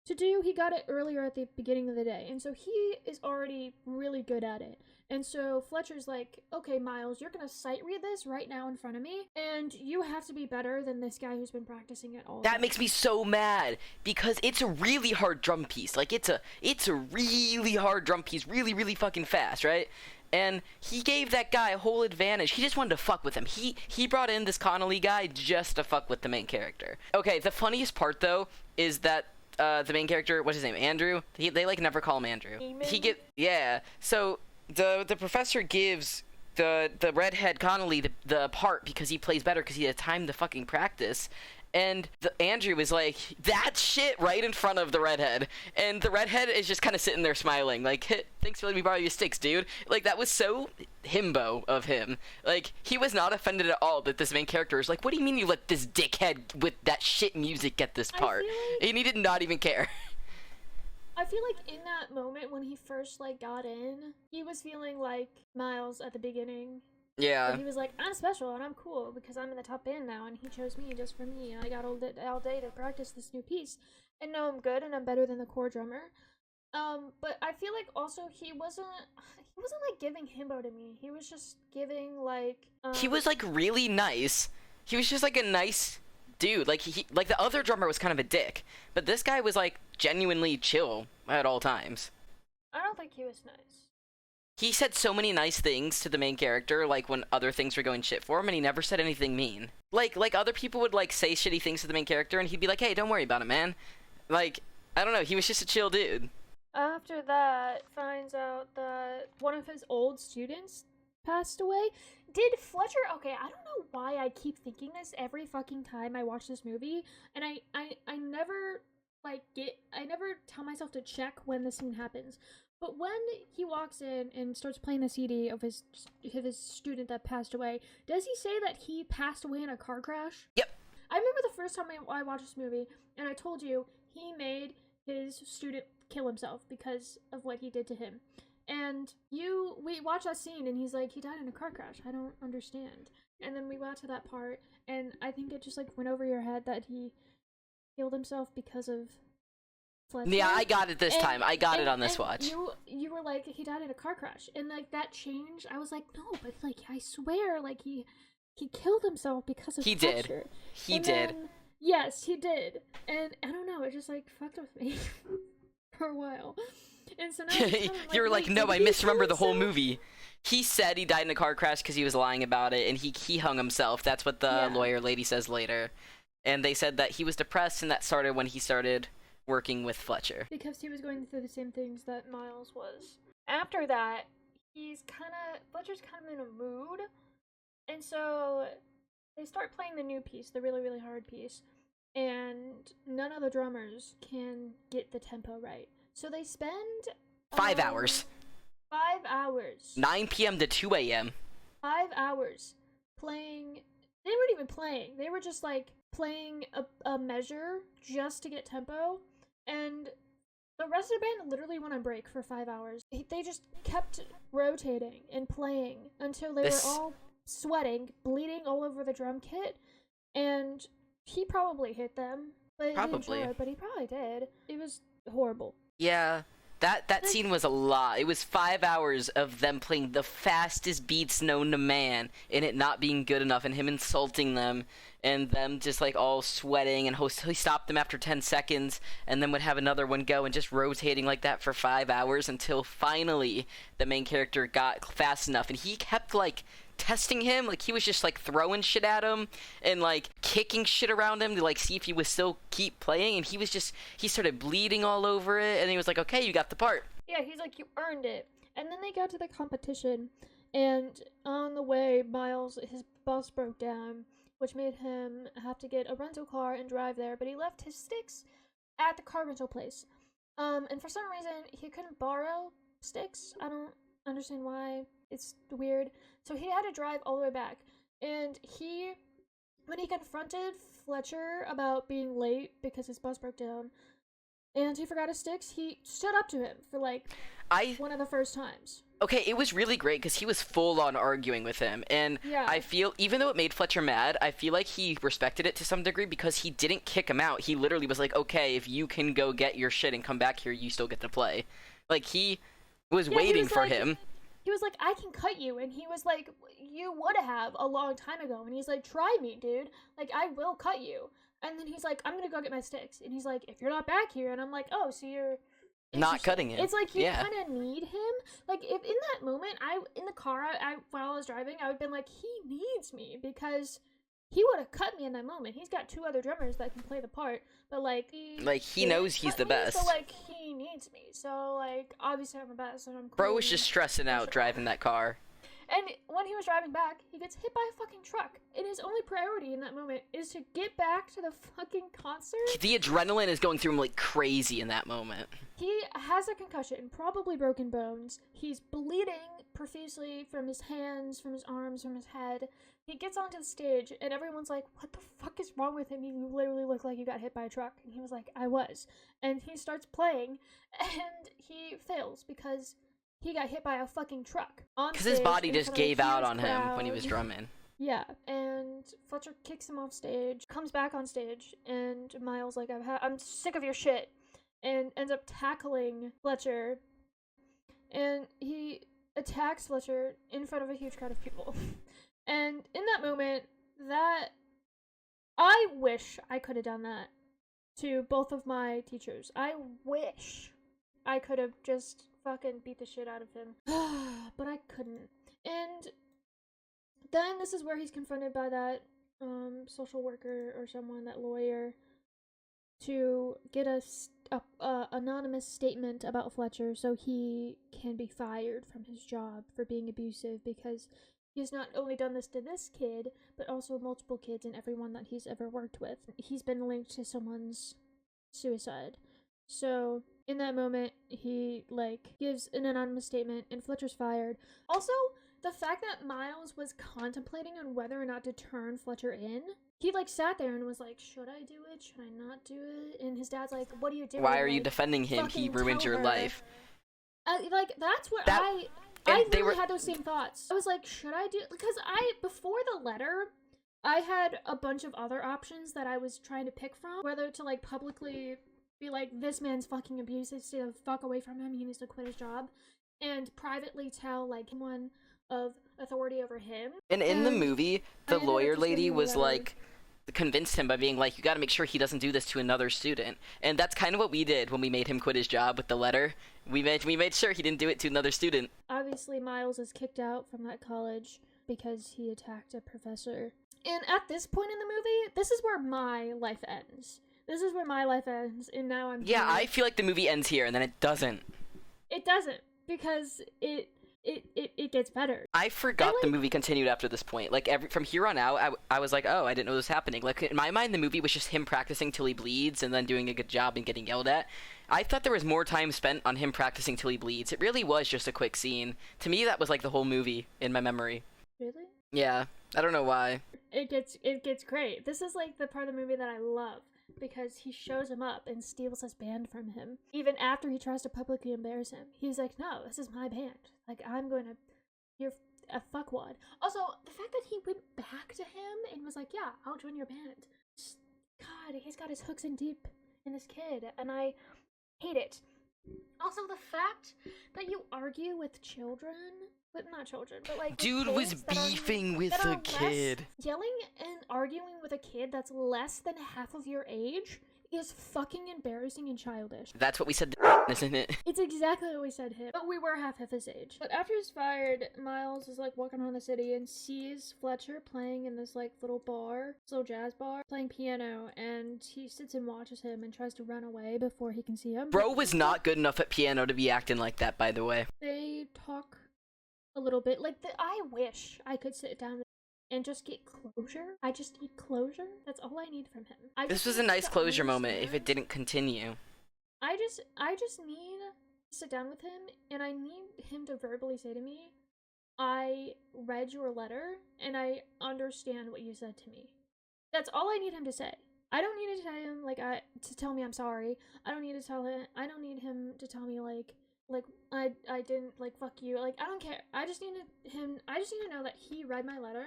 to do. He got it earlier at the beginning of the day, and so he is already really good at it. And so Fletcher's like, okay, Miles, you're gonna sight read this right now in front of me, and you have to be better than this guy who's been practicing it all That day. makes me so mad because it's a really hard drum piece. Like it's a really hard drum piece, really, really fucking fast, right? and he gave that guy a whole advantage. He just wanted to fuck with him. He brought in this Connolly guy just to fuck with the main character. Okay, the funniest part though is that the main character, what's his name, Andrew? They like never call him Andrew. So the professor gives the redhead Connolly the part because he plays better because he had time to fucking practice. And Andrew is like, that shit right in front of the redhead. And the redhead is just kind of sitting there smiling, like, hey, thanks for letting me borrow your sticks, dude. Like, that was so himbo of him. Like, he was not offended at all that this main character is like, what do you mean you let this dickhead with that shit music get this part? And he did not even care. I feel like in that moment when he first, like, got in, he was feeling like Miles at the beginning. Yeah. But he was like, I'm special and I'm cool because I'm in the top band now and he chose me just for me and I got all day to practice this new piece. And now I'm good and I'm better than the core drummer. But I feel like also he wasn't like giving himbo to me. He was just giving like he was like really nice. He was just like a nice dude. Like like the other drummer was kind of a dick, but this guy was like genuinely chill at all times. I don't think he was nice. He said so many nice things to the main character, like when other things were going shit for him, and he never said anything mean. Like other people would like say shitty things to the main character, and he'd be like, "Hey, don't worry about it, man." Like, I don't know, he was just a chill dude. After that, finds out that one of his old students passed away. Did Fletcher? Okay, I don't know why I keep thinking this every fucking time I watch this movie, and I never I never tell myself to check when the scene happens. But when he walks in and starts playing the CD of his student that passed away, does he say that he passed away in a car crash? Yep. I remember the first time I watched this movie, and I told you he made his student kill himself because of what he did to him. And we watched that scene, and he's like, he died in a car crash. I don't understand. And then we got to that part, and I think it just like went over your head that he killed himself because of Fletcher. Yeah, I got it this time. I got it on this watch. You were like, he died in a car crash, and like that changed. I was like, no, but like I swear, like he killed himself because of Fletcher. He did. Yes, he did. And I don't know, it just like fucked with me for a while. And so now you were like, no, I misremember the whole movie. He said he died in a car crash because he was lying about it, and he hung himself. That's what the lawyer lady says later. And they said that he was depressed, and that started when he started working with Fletcher. Because he was going through the same things that Miles was. After that, Fletcher's kind of in a mood. And so they start playing the new piece, the really, really hard piece. And none of the drummers can get the tempo right. So they spend 5 hours. 5 hours. 9 p.m. to 2 a.m. 5 hours playing. They weren't even playing. They were just like playing a measure just to get tempo. And the rest of the band literally went on break for 5 hours. They just kept rotating and playing until they were all sweating, bleeding all over the drum kit. And he probably hit them. But he didn't show it, but he probably did. It was horrible. Yeah, that scene was a lot. It was 5 hours of them playing the fastest beats known to man, and it not being good enough, and him insulting them, and them just like all sweating, and he stopped them after 10 seconds, and then would have another one go, and just rotating like that for 5 hours until finally the main character got fast enough, and he kept like testing him, like he was just like throwing shit at him and like kicking shit around him to like see if he would still keep playing, and he started bleeding all over it, and he was like, okay, you got the part. Yeah, he's like, you earned it. And then they got to the competition, and on the way, Miles, his bus broke down, which made him have to get a rental car and drive there, but he left his sticks at the car rental place. And for some reason, he couldn't borrow sticks. I don't understand why. It's weird. So he had to drive all the way back. And when he confronted Fletcher about being late because his bus broke down and he forgot his sticks, he stood up to him for like one of the first times. Okay, it was really great because he was full on arguing with him. And I feel, even though it made Fletcher mad, I feel like he respected it to some degree because he didn't kick him out. He literally was like, okay, if you can go get your shit and come back here, you still get to play. Like, he was waiting for him. He was like, I can cut you. And he was like, you would have a long time ago. And he's like, try me, dude. Like, I will cut you. And then he's like, I'm going to go get my sticks. And he's like, if you're not back here. And I'm like, oh, so you're not cutting him. It's like you kind of need him. Like, if in that moment, in the car, while I was driving, I would have been like, he needs me, because he would have cut me in that moment. He's got 2 other drummers that can play the part, but like he knows he's the best. So like he needs me. So like obviously I'm the best, and I'm cool. Bro was just stressing out driving that car. And when he was driving back, he gets hit by a fucking truck. And his only priority in that moment is to get back to the fucking concert. The adrenaline is going through him like crazy in that moment. He has a concussion, probably broken bones. He's bleeding profusely from his hands, from his arms, from his head. He gets onto the stage, and everyone's like, what the fuck is wrong with him? You literally look like you got hit by a truck. And he was like, I was. And he starts playing, and he fails because he got hit by a fucking truck. Because his body just gave out on him when he was drumming. Yeah, and Fletcher kicks him off stage, comes back on stage, and Miles like, I'm sick of your shit, and ends up tackling Fletcher, and he attacks Fletcher in front of a huge crowd of people. And in that moment, I wish I could have done that to both of my teachers. I wish I could have just fucking beat the shit out of him. But I couldn't. And then this is where he's confronted by that social worker or someone, that lawyer, to get a anonymous statement about Fletcher so he can be fired from his job for being abusive, because he's not only done this to this kid, but also multiple kids and everyone that he's ever worked with. He's been linked to someone's suicide. So in that moment, he gives an anonymous statement, and Fletcher's fired. Also, the fact that Miles was contemplating on whether or not to turn Fletcher in, he sat there and was like, should I do it? Should I not do it? And his dad's like, what are you doing? Why are you defending him? He ruined your life. That's what I really had those same thoughts. I was like, should I do? Because before the letter, I had a bunch of other options that I was trying to pick from, whether to publicly be like, this man's fucking abusive, stay the fuck away from him, he needs to quit his job, and privately tell someone of authority over him. And in the movie, the lawyer lady was convinced him by being like, you gotta make sure he doesn't do this to another student. And that's kind of what we did when we made him quit his job with the letter. We made sure he didn't do it to another student. Obviously, Miles is kicked out from that college because he attacked a professor. And at this point in the movie, this is where my life ends. This is where my life ends, and now I'm here. I feel like the movie ends here, and then it doesn't. It doesn't, because it gets better. I forgot the movie continued after this point. From here on out, I was like, oh, I didn't know this was happening. In my mind, the movie was just him practicing till he bleeds and then doing a good job and getting yelled at. I thought there was more time spent on him practicing till he bleeds. It really was just a quick scene. To me, that was the whole movie in my memory. Really? Yeah, I don't know why. It gets great. This is the part of the movie that I love, because he shows him up and steals his band from him. Even after he tries to publicly embarrass him, he's like, no, this is my band. You're a fuckwad. Also, the fact that he went back to him and was like, yeah, I'll join your band. God, he's got his hooks in deep in this kid, and I hate it. Also, the fact that you argue with children, but not children, but dude was beefing with a kid. Yelling and arguing with a kid that's less than half of your age is fucking embarrassing and childish. That's what we said, isn't it? It's exactly what we said him. But we were half of his age. But after he's fired, Miles is walking around the city and sees Fletcher playing in this little bar, this little jazz bar, playing piano, and he sits and watches him and tries to run away before he can see him. Bro was not good enough at piano to be acting like that, by the way. They talk a little bit. I wish I could sit down and just get closure. I just need closure. That's all I need from him. This was a nice closure moment if it didn't continue. I just need to sit down with him, and I need him to verbally say to me, I read your letter, and I understand what you said to me. That's all I need him to say. I don't need to tell him, to tell me I'm sorry. I don't need him to tell me, I didn't, fuck you. I don't care. I just need to know that he read my letter,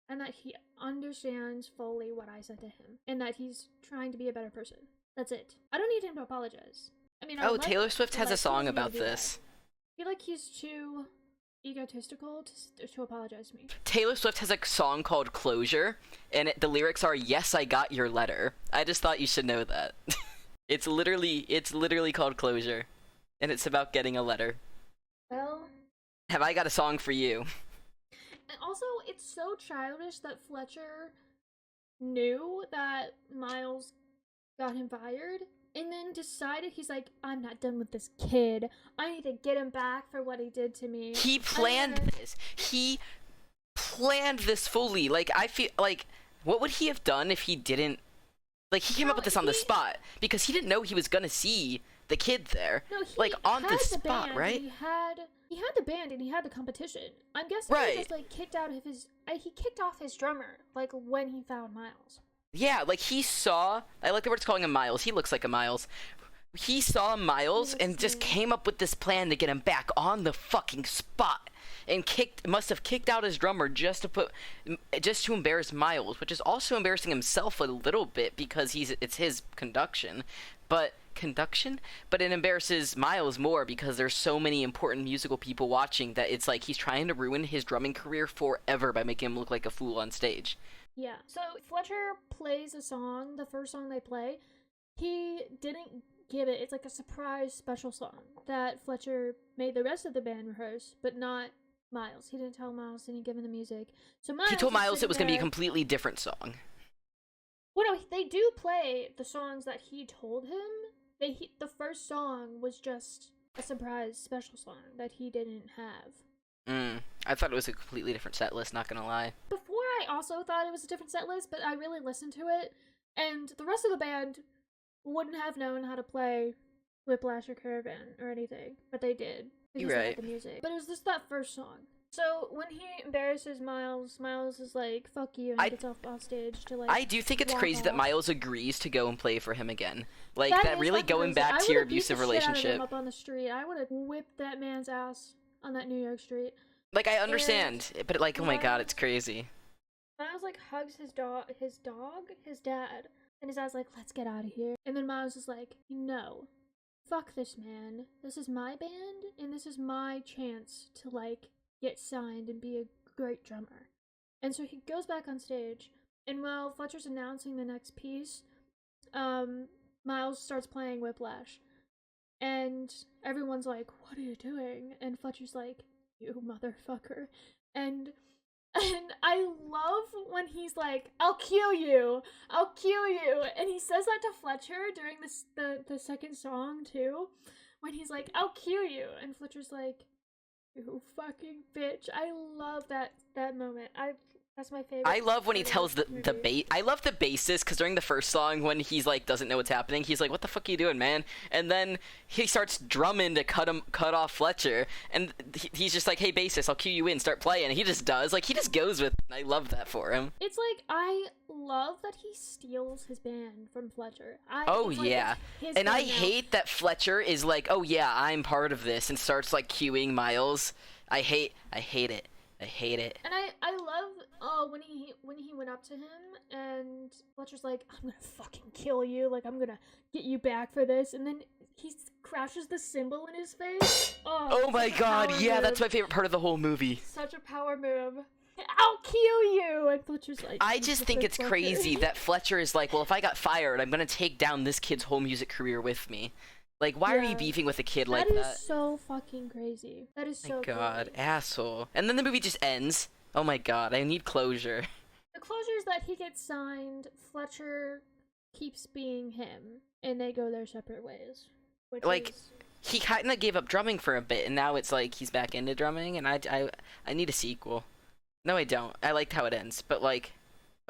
and that he understands fully what I said to him, and that he's trying to be a better person. That's it. I don't need him to apologize. Taylor Swift has a song about this. I feel like he's too egotistical to apologize to me. Taylor Swift has a song called Closure, and the lyrics are, yes, I got your letter. I just thought you should know that. It's literally called Closure. and it's about getting a letter. Well, Have I got a song for you? and also it's so childish that Fletcher knew that Miles got him fired and then decided he's like, I'm not done with this kid. I need to get him back for what he did to me. He planned this. He planned this fully. Like, I feel like, what would he have done if he didn't? Like, he came up with this on the spot because he didn't know he was gonna see the kid there. No, he like, on the spot, band, right? He had the band and he had the competition. I'm guessing he just like kicked off his drummer like when he found Miles. Yeah, like he saw. I like the word it's calling him Miles. He looks like a Miles. He saw Miles and just came up with this plan to get him back on the fucking spot. And must have kicked out his drummer just to embarrass Miles, which is also embarrassing himself a little bit because it's his conduction, but it embarrasses Miles more because there's so many important musical people watching that it's like he's trying to ruin his drumming career forever by making him look like a fool on stage. Yeah. So Fletcher plays a song, the first song they play. He didn't give it. It's like a surprise special song that Fletcher made the rest of the band rehearse, but not Miles. He didn't tell Miles, didn't give him the music. So Miles, he told Miles it was going to be a completely different song. Well, no, they do play the songs that he told him. The first song was just a surprise special song that he didn't have. I thought it was a completely different set list, not gonna lie. Before, I also thought it was a different set list, but I really listened to it, and the rest of the band wouldn't have known how to play Whiplash or Caravan or anything, but they did. Because they had the music. But it was just that first song. So when he embarrasses Miles, Miles is like, fuck you, and he gets off stage to like I do think it's crazy that Miles agrees to go and play for him again. Like, that really going crazy. back to your abusive relationship. I would have beat the shit out of him up on the street. I would have whipped that man's ass on that New York street. Like, I understand, but like, oh my god, it's crazy. Miles like hugs his dad, and his dad's like, let's get out of here. And then Miles is like, no, fuck this man. This is my band, and this is my chance to like get signed and be a great drummer. And so he goes back on stage, and while Fletcher's announcing the next piece, Miles starts playing Whiplash. And everyone's like, what are you doing? And Fletcher's like, you motherfucker. And I love when he's like, I'll kill you. And he says that to Fletcher during the second song too, when he's like, I'll kill you. And Fletcher's like, you fucking bitch. I love that moment. That's my favorite. I love when he tells I love the bassist, because during the first song, when he's like doesn't know what's happening, he's like, what the fuck are you doing, man? And then he starts drumming to cut off Fletcher, and he's just like, hey bassist, I'll cue you in, start playing. And he just does, like, he just goes with it, and I love that for him. It's like, I love that he steals his band from Fletcher. And I hate that Fletcher is like, oh yeah, I'm part of this, and starts like cueing Miles. I hate it. And I love when he went up to him and Fletcher's like, I'm gonna fucking kill you, like I'm gonna get you back for this, and then he crashes the cymbal in his face. Oh my god, yeah, that's my favorite part of the whole movie. Such a power move. I'll kill you! And Fletcher's like, I just think it's crazy that Fletcher is like, well, if I got fired, I'm gonna take down this kid's whole music career with me. Like, why are you beefing with a kid like that? That is so fucking crazy. That is so crazy. My god, asshole. And then the movie just ends. Oh my god, I need closure. The closure is that he gets signed, Fletcher keeps being him, and they go their separate ways. He kind of gave up drumming for a bit, and now it's like he's back into drumming, and I need a sequel. No, I don't. I liked how it ends, but like,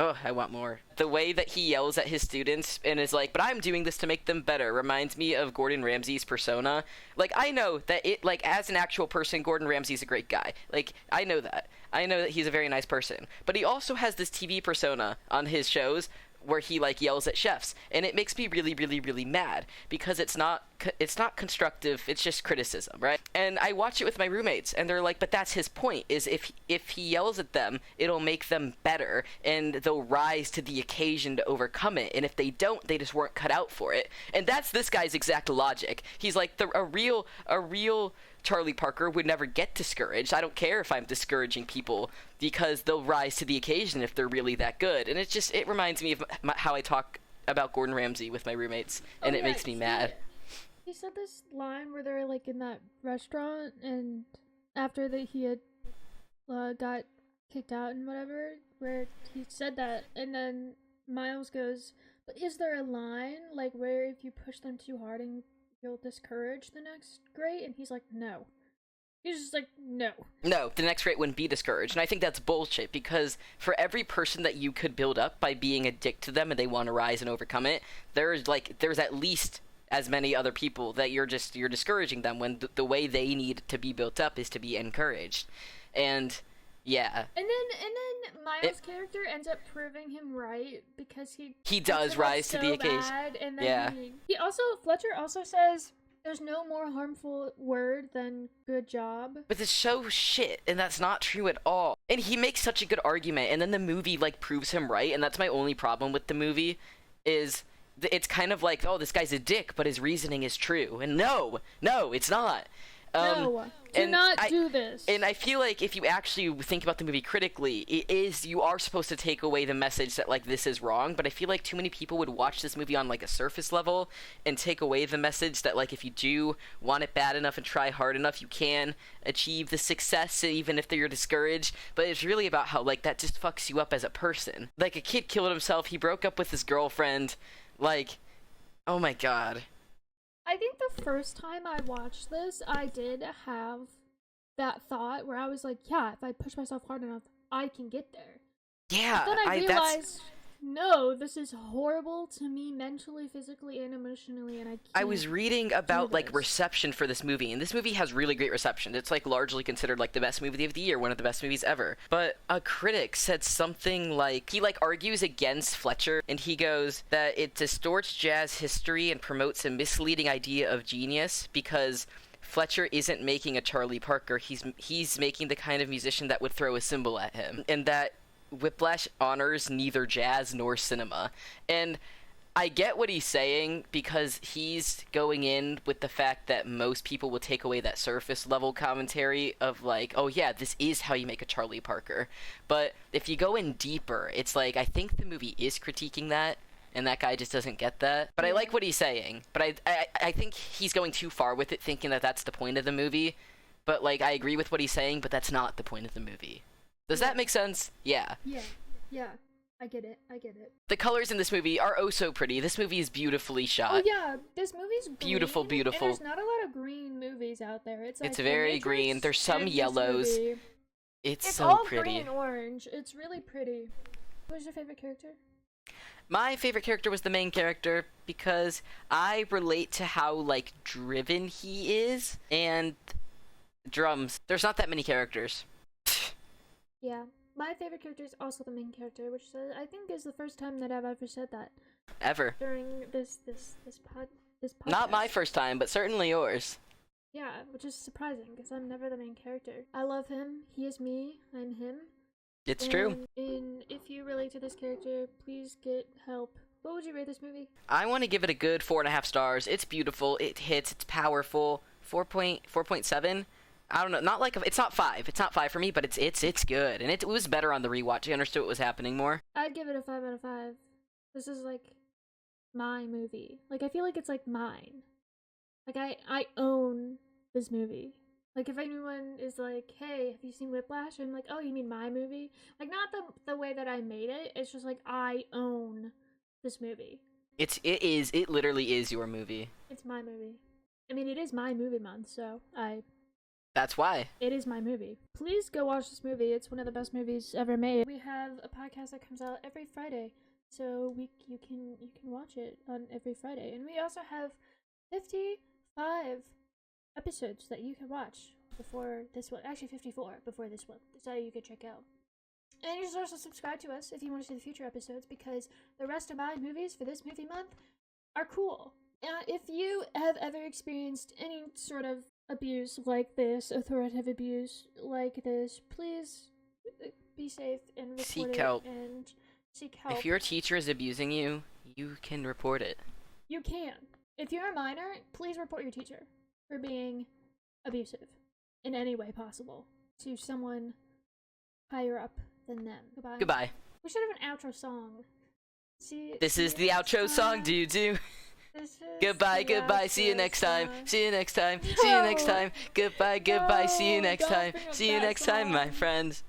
oh, I want more. The way that he yells at his students and is like, but I'm doing this to make them better, reminds me of Gordon Ramsay's persona. Like, I know that as an actual person, Gordon Ramsay's a great guy. Like, I know that. I know that he's a very nice person. But he also has this TV persona on his shows where he like yells at chefs, and it makes me really, really, really mad because it's not constructive. It's just criticism, right? And I watch it with my roommates, and they're like, but that's his point, is if he yells at them, it'll make them better and they'll rise to the occasion to overcome it, and if they don't, they just weren't cut out for it. And that's this guy's exact logic. He's like, a real Charlie Parker would never get discouraged. I don't care if I'm discouraging people because they'll rise to the occasion if they're really that good. And it reminds me of how I talk about Gordon Ramsay with my roommates, and it makes me mad. He said this line where they're like in that restaurant, and after that he had got kicked out and whatever, where he said that, and then Miles goes, "But is there a line like where if you push them too hard and you'll discourage the next grade?" And he's like, "No." He's just like, "No." No, the next grade wouldn't be discouraged. And I think that's bullshit, because for every person that you could build up by being a dick to them and they want to rise and overcome it, there's at least as many other people that you're discouraging them when the way they need to be built up is to be encouraged. And yeah. And then Miles' character ends up proving him right, because he does rise to the occasion. And then Yeah. Fletcher also says there's no more harmful word than good job. But it's so shit, and that's not true at all. And he makes such a good argument, and then the movie like proves him right, and that's my only problem with the movie, is it's kind of like, oh, this guy's a dick, but his reasoning is true. And no, it's not. No, do not do this. And I feel like if you actually think about the movie critically, you are supposed to take away the message that like this is wrong, but I feel like too many people would watch this movie on like a surface level and take away the message that like if you do want it bad enough and try hard enough, you can achieve the success even if you're discouraged. But it's really about how like that just fucks you up as a person. Like a kid killed himself, he broke up with his girlfriend, like, oh my god. I think the first time I watched this, I did have that thought where I was like, yeah, if I push myself hard enough, I can get there. Yeah. But then I realized, no, this is horrible to me mentally, physically, and emotionally, and I was reading about like reception for this movie, and this movie has really great reception. It's like largely considered like the best movie of the year, one of the best movies ever. But a critic said something like, he like argues against Fletcher, and he goes that it distorts jazz history and promotes a misleading idea of genius, because Fletcher isn't making a Charlie Parker, he's making the kind of musician that would throw a cymbal at him, and that Whiplash honors neither jazz nor cinema. And I get what he's saying, because he's going in with the fact that most people will take away that surface level commentary of like, oh yeah, this is how you make a Charlie Parker. But if you go in deeper, it's like, I think the movie is critiquing that, and that guy just doesn't get that. But I like what he's saying. But I think he's going too far with it, thinking that that's the point of the movie. But like, I agree with what he's saying, but that's not the point of the movie. Does that make sense? Yeah. Yeah. I get it. The colors in this movie are oh so pretty. This movie is beautifully shot. Oh yeah, this movie's green, beautiful. And there's not a lot of green movies out there. It's very green. There's some yellows. It's so all pretty. Green and orange. It's really pretty. Who's your favorite character? My favorite character was the main character, because I relate to how like driven he is, and drums. There's not that many characters. Yeah, my favorite character is also the main character, which I think is the first time that I've ever said that. Ever. During this podcast. Not my first time, but certainly yours. Yeah, which is surprising, because I'm never the main character. I love him. He is me. I'm him. It's true. And if you relate to this character, please get help. What would you rate this movie? I want to give it a good 4.5 stars. It's beautiful. It hits. It's powerful. 4.7. I don't know, not like it's not 5. It's not 5 for me, but it's good, and it was better on the rewatch. I understood what was happening more. I'd give it a 5 out of 5. This is like my movie. Like I feel like it's like mine. Like I own this movie. Like if anyone is like, "Hey, have you seen Whiplash?" I'm like, "Oh, you mean my movie?" Like not the way that I made it. It's just like I own this movie. It literally is your movie. It's my movie. I mean, it is my movie month, so That's why. It is my movie. Please go watch this movie. It's one of the best movies ever made. We have a podcast that comes out every Friday, so you can watch it on every Friday. And we also have 55 episodes that you can watch before this one. Actually, 54 before this one. So you can check out. And you should also subscribe to us if you want to see the future episodes, because the rest of my movies for this movie month are cool. If you have ever experienced any sort of abuse like this, authoritative abuse like this, please be safe and report seek help. And seek help. If your teacher is abusing you, you can report it. You can. If you're a minor, please report your teacher for being abusive in any way possible to someone higher up than them. Goodbye. We should have an outro song. See, this is the outro song, do. Goodbye, goodbye, see you next time. See you next time. See you next time. Goodbye, goodbye, see you next time. See you next time, my friends.